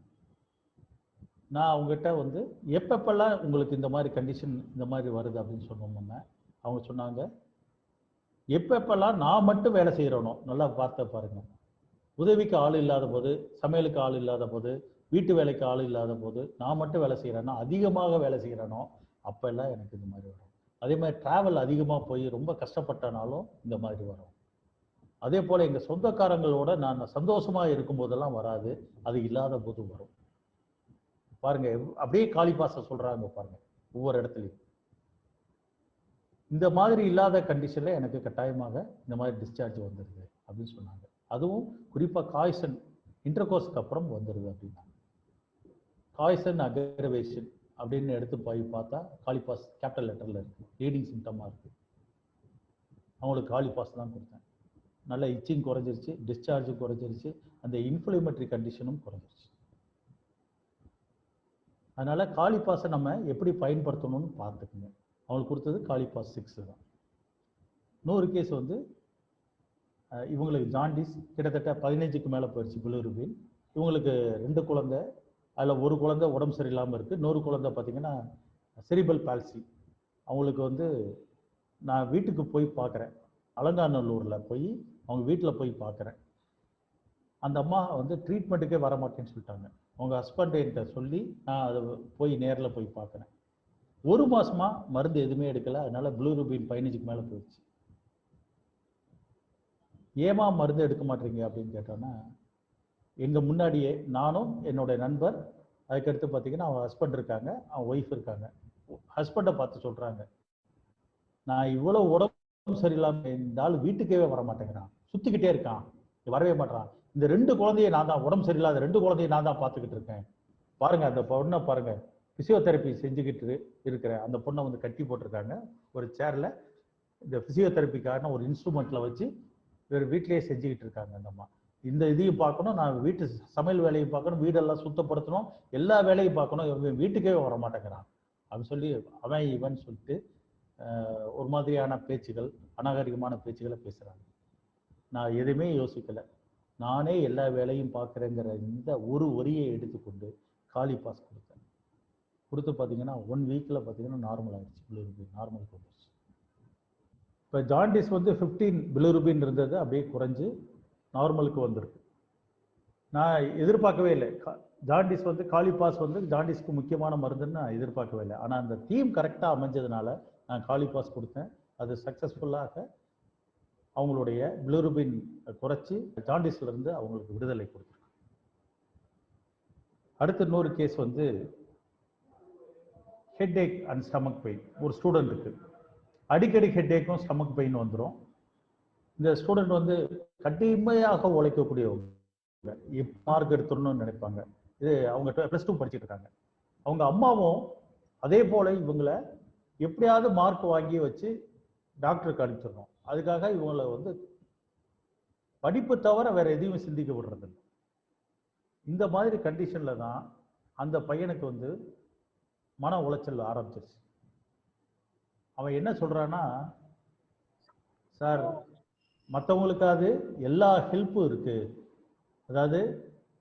நான் அவங்ககிட்ட வந்து எப்பப்பெல்லாம் உங்களுக்கு இந்த மாதிரி கண்டிஷன் இந்த மாதிரி வருது அப்படின்னு சொன்னோம்னா அவங்க சொன்னாங்க, எப்பப்பெல்லாம் நான் மட்டும் வேலை செய்கிறேனோ, நல்லா பார்த்த பாருங்க, உதவிக்கு ஆள் இல்லாத போது, சமையலுக்கு ஆள் இல்லாத போது, வீட்டு வேலைக்கு ஆள் இல்லாத போது, நான் மட்டும் வேலை செய்கிறேன்னா, அதிகமாக வேலை செய்கிறேனோ அப்பெல்லாம் எனக்கு இந்த மாதிரி வரும். அதே மாதிரி டிராவல் அதிகமாக போய் ரொம்ப கஷ்டப்பட்டனாலும் இந்த மாதிரி வரும். அதே போல் எங்கள் சொந்தக்காரங்களோட நான் சந்தோஷமாக இருக்கும்போதெல்லாம் வராது, அது இல்லாத போது வரும். பாருங்க, அப்படியே காளிபாச சொல்றாங்க பாருங்க ஒவ்வொரு இடத்துலையும். இந்த மாதிரி இல்லாத கண்டிஷன்ல எனக்கு கட்டாயமாக இந்த மாதிரி டிஸ்சார்ஜ் வந்துடுது அப்படின்னு சொன்னாங்க. அதுவும் குறிப்பாக காய்சன் இன்டர்கோர்ஸ்க்கு அப்புறம் வந்துடுது அப்படின்னா. காய்சன் அக்ரவேஷன் அப்படின்னு எடுத்து போய் பார்த்தா காளிபாஸ் கேபிட்டல் லெட்டர்ல இருக்கு, லீடிங் சிம்டமா இருக்கு. அவங்களுக்கு காளிபாஸ் தான் கொடுத்தேன். நல்ல இச்சிங் குறைஞ்சிருச்சு, டிஸ்சார்ஜும் குறைஞ்சிருச்சு, அந்த இன்ஃப்ளமேட்டரி கண்டிஷனும் குறைஞ்சிருச்சு. அதனால காளிபாஸை நம்ம எப்படி பயன்படுத்தணும்னு பார்த்துக்குங்க. அவங்களுக்கு கொடுத்தது காளிபாஸ் 6 தான். 100 கேஸ் வந்து இவங்களுக்கு ஜாண்டிஸ் கிட்டத்தட்ட 15க்கு மேலே போயிடுச்சு பிலிருபின். இவங்களுக்கு 2 குழந்தை, அதில் ஒரு குழந்தை உடம்பு சரியில்லாமல் இருக்குது, இன்னொரு குழந்தை பார்த்தீங்கன்னா செரிபல் பால்சி. அவங்களுக்கு வந்து நான் வீட்டுக்கு போய் பார்க்குறேன், அலங்காநல்லூரில் போய் அவங்க வீட்டில் போய் பார்க்குறேன். அந்த அம்மா வந்து ட்ரீட்மெண்ட்டுக்கே வர மாட்டேன்னு சொல்லிட்டாங்க. அவங்க ஹஸ்பண்ட் என்கிட்ட சொல்லி நான் அதை போய் நேரில் போய் பார்க்குறேன். 1 மாசமா மருந்து எதுவுமே எடுக்கலை, அதனால பிலிருபின் 15க்கு மேலே போயிடுச்சு. ஏமா மருந்து எடுக்க மாட்டீங்க அப்படின்னு கேட்டோன்னா, எங்கள் முன்னாடியே நானும் என்னோட நண்பர், அதுக்கடுத்து பார்த்தீங்கன்னா அவன் ஹஸ்பண்ட் இருக்காங்க, அவன் ஒய்ஃப் இருக்காங்க. ஹஸ்பண்டை பார்த்து சொல்கிறாங்க, நான் இவ்வளோ உடம்பு சரியில்லாமல் இந்த ஆள் வீட்டுக்கே வர மாட்டேங்கிறான், சுற்றிக்கிட்டே இருக்கான், வரவே மாட்டான். இந்த 2 குழந்தைய நான் தான், உடம்பு சரியில்லாத 2 குழந்தைய நான் தான் பார்த்துக்கிட்டு இருக்கேன். பாருங்க அந்த பொண்ணை பாருங்க, பிசியோதெரப்பி செஞ்சுக்கிட்டு இருக்கிற அந்த பொண்ணை வந்து கட்டி போட்டிருக்காங்க ஒரு சேர்ல. இந்த பிசியோதெரப்பிக்கான ஒரு இன்ஸ்ட்ருமெண்ட்ல வச்சு வேறு வீட்டிலேயே செஞ்சுக்கிட்டு இருக்காங்க அந்த அம்மா. இந்த இதையும் பார்க்கணும், நான் வீட்டு சமையல் வேலையும் பார்க்கணும், வீடெல்லாம் சுத்தப்படுத்தணும், எல்லா வேலையும் பார்க்கணும், இவங்க வீட்டுக்கே வர மாட்டேங்கிறான் அப்படின்னு சொல்லி அவன் இவன் சொல்லிட்டு ஒரு மாதிரியான பேச்சுகள், அநாகரிகமான பேச்சுகளை பேசுறாங்க. நான் எதுவுமே யோசிக்கலை, நானே எல்லா வேலையும் பார்க்குறேங்கிற இந்த ஒரு வரியை எடுத்துக்கொண்டு காளிபாஸ் கொடுத்தேன். கொடுத்து பார்த்தீங்கன்னா 1 வீக்கில் பார்த்தீங்கன்னா நார்மல் ஆகிடுச்சு, பிலிருபின் நார்மலுக்கு வந்துடுச்சு. இப்போ ஜாண்டிஸ் வந்து 15 பிலிருபின் இருந்தது, அப்படியே குறைஞ்சு நார்மலுக்கு வந்துருக்கு. நான் எதிர்பார்க்கவே இல்லை, ஜாண்டிஸ் வந்து காளிபாஸ் வந்து ஜாண்டிஸ்க்கு முக்கியமான மருந்துன்னு நான் எதிர்பார்க்கவே இல்லை. ஆனால் அந்த தீம் கரெக்டாக அமைஞ்சதுனால நான் காளிபாஸ் கொடுத்தேன். அது சக்ஸஸ்ஃபுல்லாக அவங்களுடைய பிலிருபின் குறைச்சி ஜாண்டிஸ்ல இருந்து அவங்களுக்கு விடுதலை கொடுத்துருக்கு. அடுத்த 100 கேஸ் வந்து ஹெட்ஏக் அண்ட் ஸ்டமக் பெயின். ஒரு ஸ்டூடெண்ட்டுக்கு அடிக்கடி ஹெட்ஏக்கும் ஸ்டமக் பெயின் வந்துடும். இந்த ஸ்டூடெண்ட் வந்து கடுமையாக உழைக்கக்கூடியவங்க, மார்க் எடுத்துடணும்னு நினைப்பாங்க. இது அவங்க +2 படிச்சுட்டு இருக்காங்க. அவங்க அம்மாவும் அதே போல இவங்களை எப்படியாவது மார்க் வாங்கி வச்சு டாக்டருக்கு அனுப்பிச்சிடணும், அதுக்காக இவங்களை வந்து படிப்பு தவிர வேற எதையும் சிந்திக்க விடுறது இல்லை. இந்த மாதிரி கண்டிஷன்ல தான் அந்த பையனுக்கு வந்து மன உளைச்சல் ஆரம்பிச்சிருச்சு. அவன் என்ன சொல்றான்னா, சார் மற்றவங்களுக்காவது எல்லா ஹெல்ப்பும் இருக்கு, அதாவது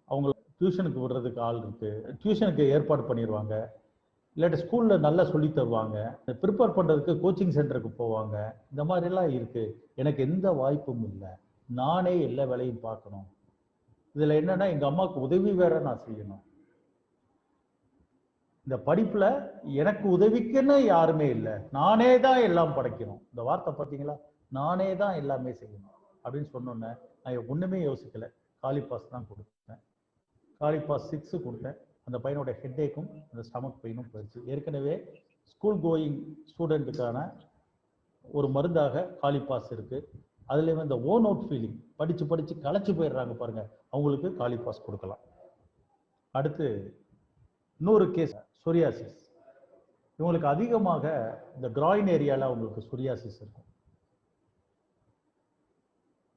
அவங்க டியூஷனுக்கு விடுறதுக்கு ஆள் இருக்கு, டியூஷனுக்கு ஏற்பாடு பண்ணிடுவாங்க, இல்லாட்டி ஸ்கூல்ல நல்லா சொல்லி தருவாங்க, ப்ரிப்பேர் பண்றதுக்கு கோச்சிங் சென்டருக்கு போவாங்க, இந்த மாதிரிலாம் இருக்கு, எனக்கு எந்த வாய்ப்பும் இல்லை, நானே எல்லா வேலையும் பார்க்கணும், இதுல என்னன்னா எங்க அம்மாவுக்கு உதவி வேற நான் செய்யணும், இந்த படிப்புல எனக்கு உதவிக்குன்னு யாருமே இல்லை, நானே தான் எல்லாம் படைக்கணும். இந்த வார்த்தை பார்த்தீங்களா, நானே தான் எல்லாமே செய்யணும் அப்படின்னு சொன்னோன்னே நான் ஒண்ணுமே யோசிக்கல, காளிபாஸ் தான் கொடுத்தேன். காளிபாஸ் 6 கொடுத்தேன். அந்த பையனோட ஹெட்ஏக்கும் அந்த ஸ்டமக் பெயினும் போயிடுச்சு. ஏற்கனவே ஸ்கூல் கோயிங் ஸ்டூடெண்ட்டுக்கான ஒரு மருந்தாக காளிபாஸ் இருக்கு. அதுலேயுமே இந்த ஓன் அவுட் ஃபீலிங், படிச்சு படிச்சு களைச்சு போயிடுறாங்க பாருங்க, அவங்களுக்கு காளிபாஸ் கொடுக்கலாம். அடுத்து 100 கேஸ் சொரியாசிஸ். இவங்களுக்கு அதிகமாக இந்த கிராயின் ஏரியால அவங்களுக்கு சொரியாசிஸ் இருக்கும்.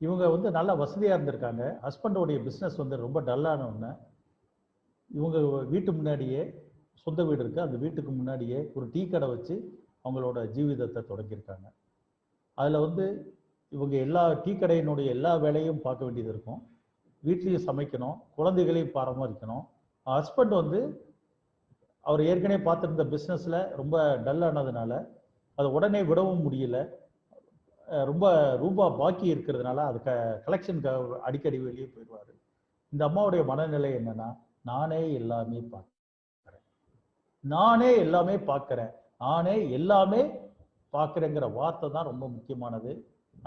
இவங்க வந்து நல்லா வசதியாக இருந்திருக்காங்க. ஹஸ்பண்டோடைய பிஸ்னஸ் வந்து ரொம்ப டல்லான ஒன்று. இவங்க வீட்டு முன்னாடியே சொந்த வீடு இருக்குது, அந்த வீட்டுக்கு முன்னாடியே ஒரு டீ கடை வச்சு அவங்களோட ஜீவிதத்தை தொடங்கியிருக்காங்க. அதில் வந்து இவங்க எல்லா டீ கடையினுடைய எல்லா வேலையும் பார்க்க வேண்டியது இருக்கும். வீட்லேயும் சமைக்கணும், குழந்தைகளையும் பராமரிக்கணும். ஹஸ்பண்ட் வந்து அவர் ஏற்கனவே பார்த்துருந்த பிஸ்னஸில் ரொம்ப டல்லானதுனால அதை உடனே விடவும் முடியல. ரொம்ப ரூபா பாக்கி இருக்கிறதுனால அது கலெக்ஷனுக்கு அடிக்கடி வெளியே போயிடுவார். இந்த அம்மாவுடைய மனநிலை என்னன்னா, நானே எல்லாமே பார்க்குறேன், நானே எல்லாமே பார்க்குறேன், நானே எல்லாமே பார்க்குறேங்கிற வார்த்தை தான் ரொம்ப முக்கியமானது.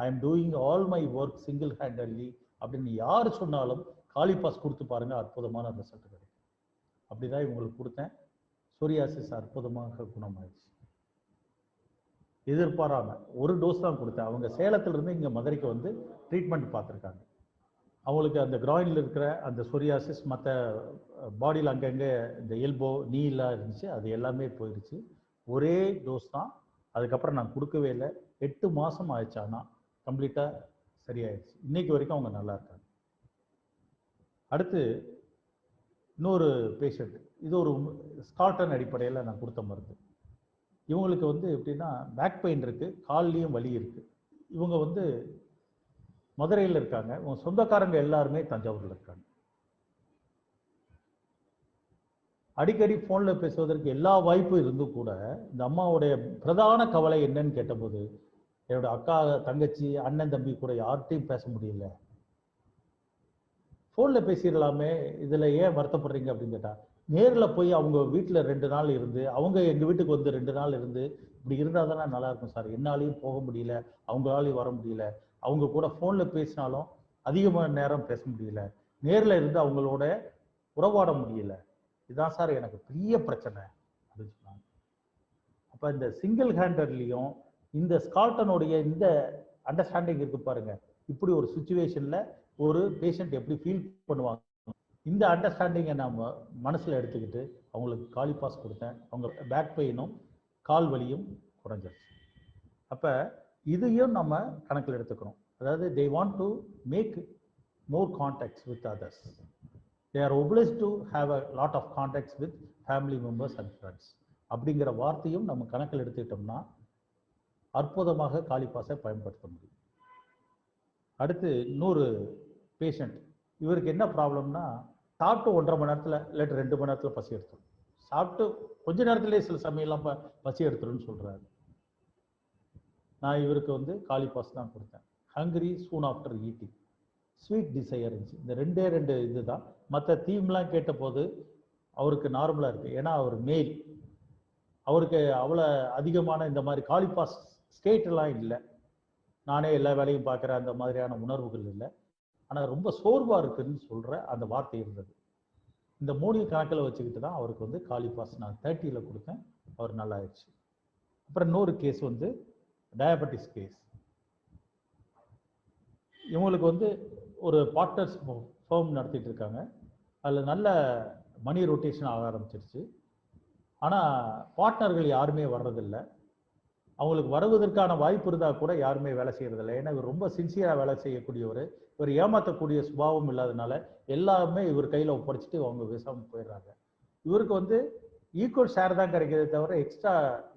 I am doing all my work single handedly அப்படின்னு யார் சொன்னாலும் காலிபாஸ் கொடுத்து பாருங்க, அற்புதமான ரிசல்ட் கிடைக்கும். அப்படிதான் இவங்களுக்கு கொடுத்தேன். சோரியாசிஸ் அற்புதமாக குணமாயிடுச்சு. எதிர்பாராம ஒரு டோஸ் தான் கொடுத்தேன். அவங்க சேலத்திலிருந்து இங்கே மதுரைக்கு வந்து ட்ரீட்மெண்ட் பார்த்துருக்காங்க. அவங்களுக்கு அந்த கிராயினில் இருக்கிற அந்த சொரியாசிஸ், மற்ற பாடியில் அங்கங்கே இந்த எல்போ நீலாம் இருந்துச்சு, அது எல்லாமே போயிடுச்சு. ஒரே டோஸ் தான். அதுக்கப்புறம் நான் கொடுக்கவே இல்லை. 8 மாதம் ஆயிடுச்சு. ஆனால் கம்ப்ளீட்டாக சரியாயிடுச்சு. இன்னைக்கு வரைக்கும் அவங்க நல்லா இருக்காங்க. அடுத்து இன்னொரு பேஷண்ட், இது ஒரு ஸ்கால்டன் அடிப்படையில் நான் கொடுத்த மருந்து. இவங்களுக்கு வந்து எப்படின்னா பேக் பெயின் இருக்குது, கால்லையும் வலி இருக்குது. இவங்க வந்து மதுரையில் இருக்காங்க. இவங்க சொந்தக்காரங்க எல்லாருமே தஞ்சாவூரில் இருக்காங்க. அடிக்கடி ஃபோனில் பேசுவதற்கு எல்லா வாய்ப்பும் இருந்தும் கூட இந்த அம்மாவுடைய பிரதான கவலை என்னன்னு கேட்டபோது, என்னோட அக்கா, தங்கச்சி, அண்ணன், தம்பி கூட யார்கிட்டையும் பேச முடியல. ஃபோனில் பேசிடலாமே, இதில் ஏன் வருத்தப்படுறீங்க அப்படின்னு கேட்டால், நேரில் போய் அவங்க வீட்டில் 2 நாள் இருந்து, அவங்க எங்கள் வீட்டுக்கு வந்து 2 நாள் இருந்து, இப்படி இருந்தால் தானே நல்லாயிருக்கும் சார். என்னாலையும் போக முடியல, அவங்களாலையும் வர முடியல. அவங்க கூட ஃபோனில் பேசினாலும் அதிகமான நேரம் பேச முடியல, நேரில் இருந்து அவங்களோட உறவாட முடியல. இதுதான் சார் எனக்கு பெரிய பிரச்சனை அப்படின்னு சொன்னாங்க. அப்போ இந்த சிங்கிள் ஹேண்டட்லேயும் இந்த ஸ்கால்டனுடைய இந்த அண்டர்ஸ்டாண்டிங் இருக்கு பாருங்க. இப்படி ஒரு சுச்சுவேஷனில் ஒரு பேஷண்ட் எப்படி ஃபீல் பண்ணுவாங்க, இந்த அண்டர்ஸ்டாண்டிங்கை நம்ம மனசில் எடுத்துக்கிட்டு அவங்களுக்கு காலிபாஸ் கொடுத்தேன். அவங்க பேக் பெயினும் கால் வலியும் குறைஞ்சிருச்சு. அப்போ இதையும் நம்ம கணக்கில் எடுத்துக்கிறோம். அதாவது they want to make more contacts with others. They are obliged to have a lot of contacts with family members and friends. அப்படிங்கிற வார்த்தையும் நம்ம கணக்கில் எடுத்துக்கிட்டோம்னா அற்புதமாக காலிபாஸை பயன்படுத்த முடியும். அடுத்து இன்னொரு பேஷண்ட், இவருக்கு என்ன ப்ராப்ளம்னா, சாப்பிட்டு 1.5 மணி நேரத்தில் இல்லாட்டி 2 மணி நேரத்தில் பசி எடுத்துரும். சாப்பிட்டு கொஞ்ச நேரத்திலே சில சமயம்லாம் பசி எடுத்துருன்னு சொல்கிறாரு. நான் இவருக்கு வந்து காலிபாஸ் தான் கொடுத்தேன். Hungry soon after eating, sweet desire இருந்துச்சு. இந்த 2 இது தான். மற்ற தீம்லாம் கேட்டபோது அவருக்கு நார்மலாக இருக்குது. ஏன்னா அவர் மேல், அவருக்கு அவ்வளோ அதிகமான இந்த மாதிரி காலிபாஸ் ஸ்டேட்டெல்லாம் இல்லை. நானே எல்லா வேலையும் பார்க்குற அந்த மாதிரியான உணர்வுகள் இல்லை. ஆனால் ரொம்ப சோர்வாக இருக்குதுன்னு சொல்கிற அந்த வார்த்தை இருந்தது. இந்த 3 கணக்கில் வச்சுக்கிட்டு தான் அவருக்கு வந்து காலிபாஸ் நான் 30ல் கொடுத்தேன். அவர் நல்லா ஆயிடுச்சு. அப்புறம் இன்னொரு கேஸ் வந்து டயபெட்டிஸ் கேஸ். இவங்களுக்கு வந்து ஒரு பார்ட்னர்ஸ் ஃபேர்ம் நடத்திட்டு இருக்காங்க. அதில் நல்ல மணி ரொட்டேஷன் ஆக ஆரம்பிச்சிருச்சு. ஆனால் பார்ட்னர்கள் யாருமே வர்றதில்லை. அவங்களுக்கு வருவதற்கான வாய்ப்பு இருந்தால் கூட யாருமே வேலை செய்யறதில்லை. ஏன்னா இவர் ரொம்ப சின்சியராக வேலை செய்யக்கூடியவர். இவர் ஏமாற்றக்கூடிய சுபாவம் இல்லாதனால எல்லாமே இவர் கையில் ஒப்படைச்சிட்டு அவங்க பேசாமல் போயிடுறாங்க. இவருக்கு வந்து ஈக்குவல் ஷேர் தான் கிடைக்கிறதே தவிர எக்ஸ்ட்ரா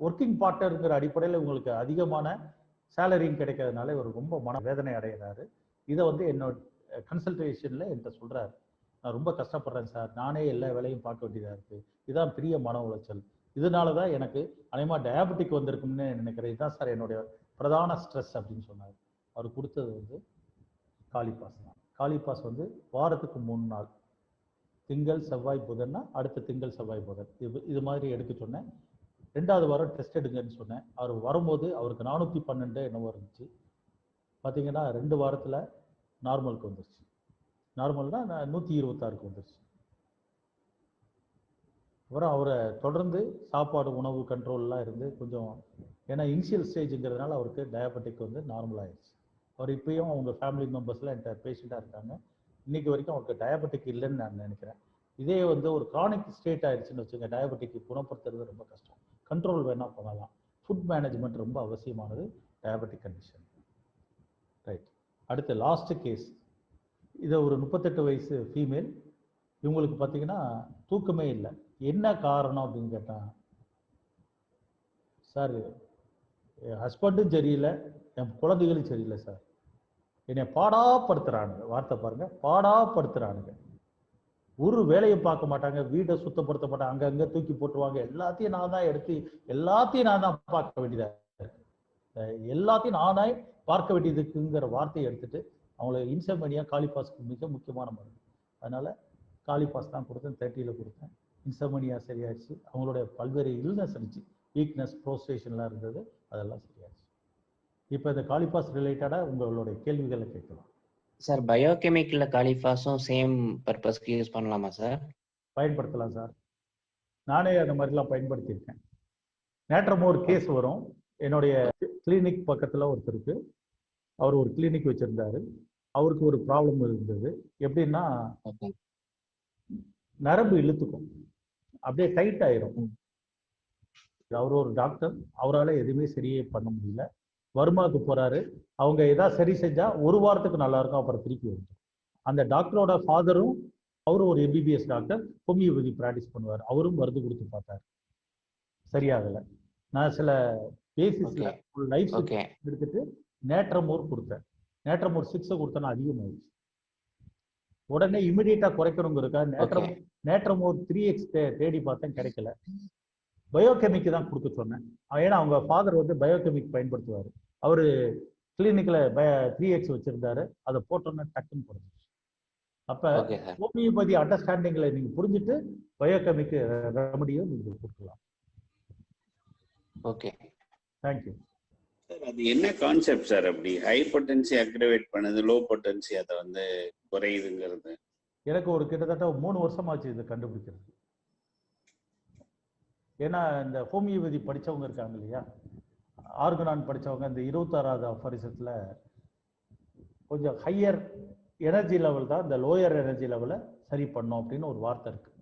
ஒர்க்கிங் பார்ட்னருங்கிற அடிப்படையில் இவங்களுக்கு அதிகமான சேலரியும் கிடைக்கிறதுனால இவர் ரொம்ப மன வேதனை அடைகிறாரு. இதை வந்து என்னோட கன்சல்டேஷனில் என்கிட்ட சொல்கிறார், நான் ரொம்ப கஷ்டப்படுறேன் சார், நானே எல்லா வேலையும் பார்க்க வேண்டியதாக இருக்குது, இதுதான் பெரிய மன உளைச்சல், இதனால தான் எனக்கு அநேகமாக டயாபெட்டிக் வந்திருக்கும்னு நினைக்கிறேன், இதுதான் சார் என்னுடைய பிரதான ஸ்ட்ரெஸ் அப்படின்னு சொன்னார். அவர் கொடுத்தது வந்து காலிபாஸ் தான். காலிபாஸ் வந்து வாரத்துக்கு 3 நாள், திங்கள் செவ்வாய் புதன்னா அடுத்த திங்கள் செவ்வாய் புதன் இது மாதிரி எடுக்க சொன்னேன். 2வது வாரம் டெஸ்ட் எடுங்கன்னு சொன்னேன். அவர் வரும்போது அவருக்கு 412 என்னவோ இருந்துச்சு. பார்த்தீங்கன்னா 2 வாரத்தில் நார்மலுக்கு வந்துருச்சு. நார்மல்னா 126க்கு வந்துருச்சு. அப்புறம் அவரை தொடர்ந்து சாப்பாடு உணவு கண்ட்ரோல்லாம் இருந்து கொஞ்சம், ஏன்னா இனிஷியல் ஸ்டேஜுங்கிறதுனால அவருக்கு டயபெட்டிக் வந்து நார்மல் ஆயிடுச்சு. அவர் இப்பயும் அவங்க ஃபேமிலி மெம்பர்ஸ்லாம் என்கிட்ட பேஷண்ட்டாக இருக்காங்க. இன்றைக்கி வரைக்கும் அவருக்கு டயபெட்டிக் இல்லைன்னு நான் நினைக்கிறேன். இதே வந்து ஒரு க்ரானிக் ஸ்டேட் ஆயிடுச்சுன்னு வச்சுங்க, டயபெட்டிக் குணப்படுத்துறது ரொம்ப கஷ்டம். கண்ட்ரோல் வேணால் பண்ணலாம். ஃபுட் மேனேஜ்மெண்ட் ரொம்ப அவசியமானது டயபெட்டிக் கண்டிஷன். ரைட். அடுத்து லாஸ்ட் கேஸ், இதை ஒரு 38 வயசு ஃபீமேல். இவங்களுக்கு பார்த்தீங்கன்னா தூக்கமே இல்லை. என்ன காரணம் அப்படின்னு கேட்டால், சார் என் ஹஸ்பண்டும் சரியில்லை, என் குழந்தைகளும் சரியில்லை சார். என்னை பாடாப்படுத்துறானுங்க. வார்த்தை பாருங்க, பாடாப்படுத்துறானுங்க. ஒரு வேலையை பார்க்க மாட்டாங்க, வீடை சுத்தப்படுத்த மாட்டாங்க, அங்கங்க தூக்கி போட்டுருவாங்க. எல்லாத்தையும் நான் தான் எடுத்து எல்லாத்தையும் நான் தான் பார்க்க வேண்டியதா இருக்கு. எல்லாத்தையும் நானே பார்க்க வேண்டியதுக்குங்கிற வார்த்தையை எடுத்துட்டு அவங்கள இன்சோமேனியா காலிபாஸ்க்கு மிக முக்கியமான மருந்து. அதனால காலிபாஸ் தான் கொடுத்தேன், 30ல கொடுத்தேன். இன்சோமேனியா சரியாச்சு. அவங்களுடைய பல்வேறு இல்னஸ் இருந்துச்சு, வீக்னஸ், ப்ரோஸ்ட்ரேஷன்லாம் இருந்தது, அதெல்லாம் சரியாச்சு. இப்போ இந்த காலிபாஸ் ரிலேட்டடாக உங்களுடைய கேள்விகளை கேட்கலாம் சார். பயோகெமிக்கல்ல காலிபாஸும் சேம் பர்பஸ்க்கு யூஸ் பண்ணலாமா சார்? பயன்படுத்தலாம் சார். நானே அந்த மாதிரிலாம் பயன்படுத்தியிருக்கேன். நேற்றமோர் கேஸ் வரும், என்னுடைய கிளினிக் பக்கத்தில் ஒருத்தருக்கு, அவர் ஒரு கிளினிக் வச்சிருந்தாரு. அவருக்கு ஒரு ப்ராப்ளம் இருந்தது. எப்படின்னா நரம்பு இழுத்துக்கும், அப்படியே டைட் ஆயிரும். அவர் ஒரு டாக்டர், அவரால் எதுவுமே சரியே பண்ண முடியல. வர்மாவுக்கு போறாரு, அவங்க ஏதாவது சரி செஞ்சா ஒரு வாரத்துக்கு நல்லா இருக்கும், அப்புறம் திருப்பி வந்து. அந்த டாக்டரோட ஃபாதரும் அவரும் ஒரு எம்பிபிஎஸ் டாக்டர், ஹோமியோபதி ப்ராக்டிஸ் பண்ணுவார். அவரும் மருந்து கொடுத்து பார்த்தாரு, சரியாகலை. நான் சில பேசிஸ்ல லைஃப் எடுத்துட்டு நேட்ரமோர் கொடுத்தேன். நேட்ரமோர் 6 கொடுத்தேன்னா அதிகமாகிடுச்சு. உடனே இமிடியேட்டா குறைக்கணுங்கிறதுக்காக நேட்ரமோர் 3x தேடி பார்த்தேன், கிடைக்கல. பயோகெமிக் தான் கொடுக்க சொன்னேன். ஏன்னா அவங்க ஃபாதர் வந்து பயோகெமிக் பயன்படுத்துவார். அவரு கிளினிக்ல 3x வச்சிருந்தாரு, அதை போட்டோன்னா டக்குன்னு குறைஞ்சிச்சு. அப்ப ஹோமியோபதி அண்டர்ஸ்டாண்டிங்ல நீங்க புரிஞ்சுட்டு பயோகெமிக் ரெமடியும் நீங்க கொடுக்கலாம். Okay, thank you sir. அது என்ன கான்செப்ட் சார்? அப்படி ஹை பொட்டன்சி அக்ரிவேட் பண்ணுது, லோ பொட்டன்சி அதை வந்து குறையுதுங்கிறது? எனக்கு ஒரு கிட்டத்தட்ட 3 வருஷமாச்சு இதை கண்டுபிடிக்கிறது. ஏன்னா இந்த ஹோமியோபதி படித்தவங்க இருக்காங்க இல்லையா, ஆர்கனான் படித்தவங்க இந்த 26வது அஃபரிசத்தில் கொஞ்சம் ஹையர் எனர்ஜி லெவல் தான் இந்த லோயர் எனர்ஜி லெவலை சரி பண்ணோம் அப்படின்னு ஒரு வார்த்தை இருக்கு.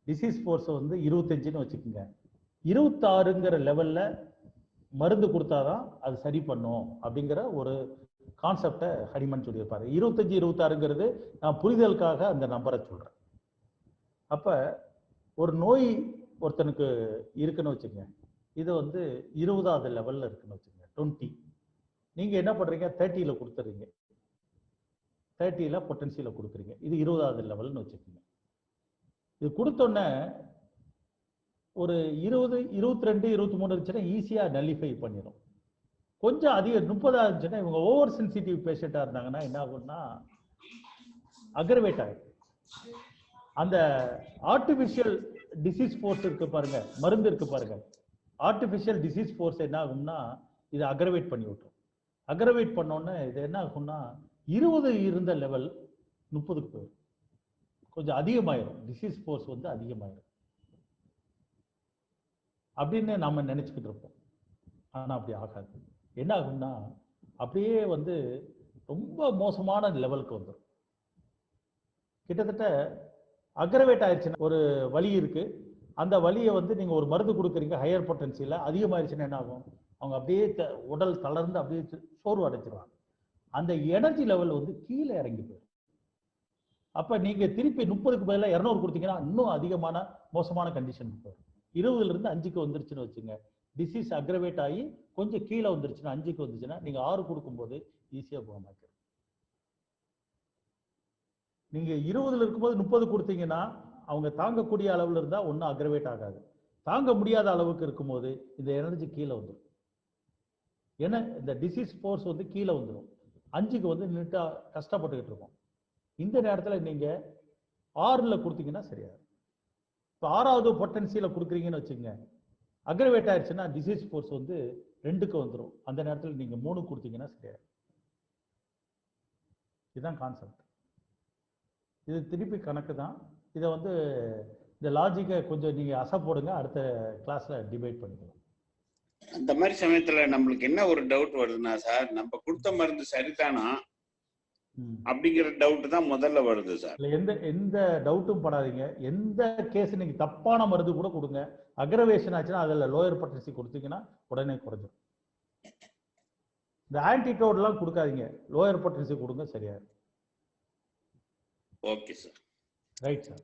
டிசீஸ் ஃபோர்ஸ் வந்து 25ன்னு வச்சுக்கோங்க, 26ங்கிற லெவலில் மருந்து கொடுத்தாதான் அது சரி பண்ணும் அப்படிங்கிற ஒரு கான்செப்டை ஹரிமன் சொல்லியிருப்பாரு. 25, 26ங்கிறது நான் புரிதலுக்காக அந்த நம்பரை சொல்கிறேன். அப்போ ஒரு நோய் ஒருத்தனுக்கு இருக்குன்னு வச்சுக்கோங்க, இது வந்து 20வது லெவலில் இருக்குன்னு வச்சுக்கோங்க, 20. நீங்கள் என்ன பண்ணுறீங்க, 30ல கொடுத்துறீங்க, 30ல பொட்டன்சியில் கொடுக்குறீங்க. இது 20வது லெவல்னு வச்சுக்கோங்க. இது கொடுத்தோன்னே ஒரு 20, 22, 23 இருந்துச்சுன்னா ஈஸியாக நலிஃபை பண்ணிடும். கொஞ்சம் அதிக 30 இருந்துச்சுன்னா, இவங்க ஓவர் சென்சிட்டிவ் பேஷண்ட்டாக இருந்தாங்கன்னா என்ன ஆகும்னா அக்ரவேட் ஆகும். அந்த ஆர்டிஃபிஷியல் டிசீஸ் ஃபோர்ஸ் இருக்கு பாருங்க, மருந்து இருக்கு பாருங்க, ஆர்டிஃபிஷியல் டிசீஸ் ஃபோர்ஸ் என்ன ஆகும்னா இதை அக்ரவேட் பண்ணி விட்டுரும். அக்ரவேட் பண்ணோன்னே இது என்ன ஆகும்னா 20 இருந்த லெவல் 30க்கு போயிடும். கொஞ்சம் அதிகமாயிரும், டிசீஸ் ஃபோர்ஸ் வந்து அதிகமாயிரும் அப்படின்னு நம்ம நினைச்சுக்கிட்டு இருப்போம். ஆனால் அப்படி ஆகாது. என்ன ஆகும்னா அப்படியே வந்து ரொம்ப மோசமான லெவலுக்கு வந்துடும். கிட்டத்தட்ட அக்ரவேட் ஆயிடுச்சுன்னா, ஒரு வலி இருக்கு, அந்த வலியை வந்து நீங்க ஒரு மருந்து கொடுக்குறீங்க ஹையர் பொட்டன்சியில், அதிகமாயிருச்சுன்னா என்ன ஆகும், அவங்க அப்படியே உடல் தளர்ந்து அப்படியே சோர்வு அடைச்சிருவாங்க. அந்த எனர்ஜி லெவல் வந்து கீழே இறங்கி போயிடும். அப்ப நீங்க திருப்பி 30க்கு பதிலாக 200 கொடுத்தீங்கன்னா இன்னும் அதிகமான மோசமான கண்டிஷனுக்கு போயிடும். 20ல இருந்து 5க்கு வந்துருச்சுன்னு வச்சுங்க, டிசீஸ் அக்ரவேட் ஆகி கொஞ்சம் கீழே வந்துருச்சுன்னா, 5க்கு வந்துச்சுன்னா நீங்க 6 கொடுக்கும்போது ஈஸியா குணமாக்கிடும். நீங்க 20ல இருக்கும்போது 30 கொடுத்தீங்கன்னா அவங்க தாங்கக்கூடிய அளவுல இருந்தா ஒன்றும் அக்ரவேட் ஆகாது. தாங்க முடியாத அளவுக்கு இருக்கும்போது இந்த எனர்ஜி கீழே வந்துடும். ஏன்னா இந்த டிசீஸ் ஃபோர்ஸ் வந்து கீழே வந்துடும். 5க்கு வந்து நின்றுட்டா கஷ்டப்பட்டுக்கிட்டு இருக்கோம். இந்த நேரத்தில் நீங்க 6ல கொடுத்தீங்கன்னா சரியாது. இப்போ 6வது பொட்டன்சியில் கொடுக்குறீங்கன்னு வச்சுங்க, அக்ரவேட் ஆயிடுச்சுன்னா டிசீஸ் ஃபோர்ஸ் வந்து 2க்கு வந்துடும். அந்த நேரத்தில் நீங்க 3 கொடுத்தீங்கன்னா சரியாது. இதுதான் கான்செப்ட். இது திருப்பி கணக்கு தான். இதை வந்து இந்த லாஜிக்கை கொஞ்சம் நீங்க அசை போடுங்க, அடுத்த கிளாஸ்ல டிபேட் பண்ணிக்கலாம். அந்த மாதிரி சமயத்துல நம்மளுக்கு என்ன ஒரு டவுட் வருதுன்னா சார், நம்ம கொடுத்த மருந்து சரிதானா அப்படிங்கிற டவுட் தான் முதல்ல வருது சார். எந்த டவுட்டும் படாதீங்க. எந்த கேஸ் நீங்க தப்பான மருந்து கூட கொடுங்க, அக்ரவேஷன் ஆச்சுன்னா அதில் லோயர் பொட்டன்சி கொடுத்தீங்கன்னா உடனே குறைஞ்சிடும். இந்த ஆன்டிடோட்லாம் கொடுக்காதீங்க, லோயர் பொட்டன்சி கொடுங்க, சரியா. Okay sir. Right sir.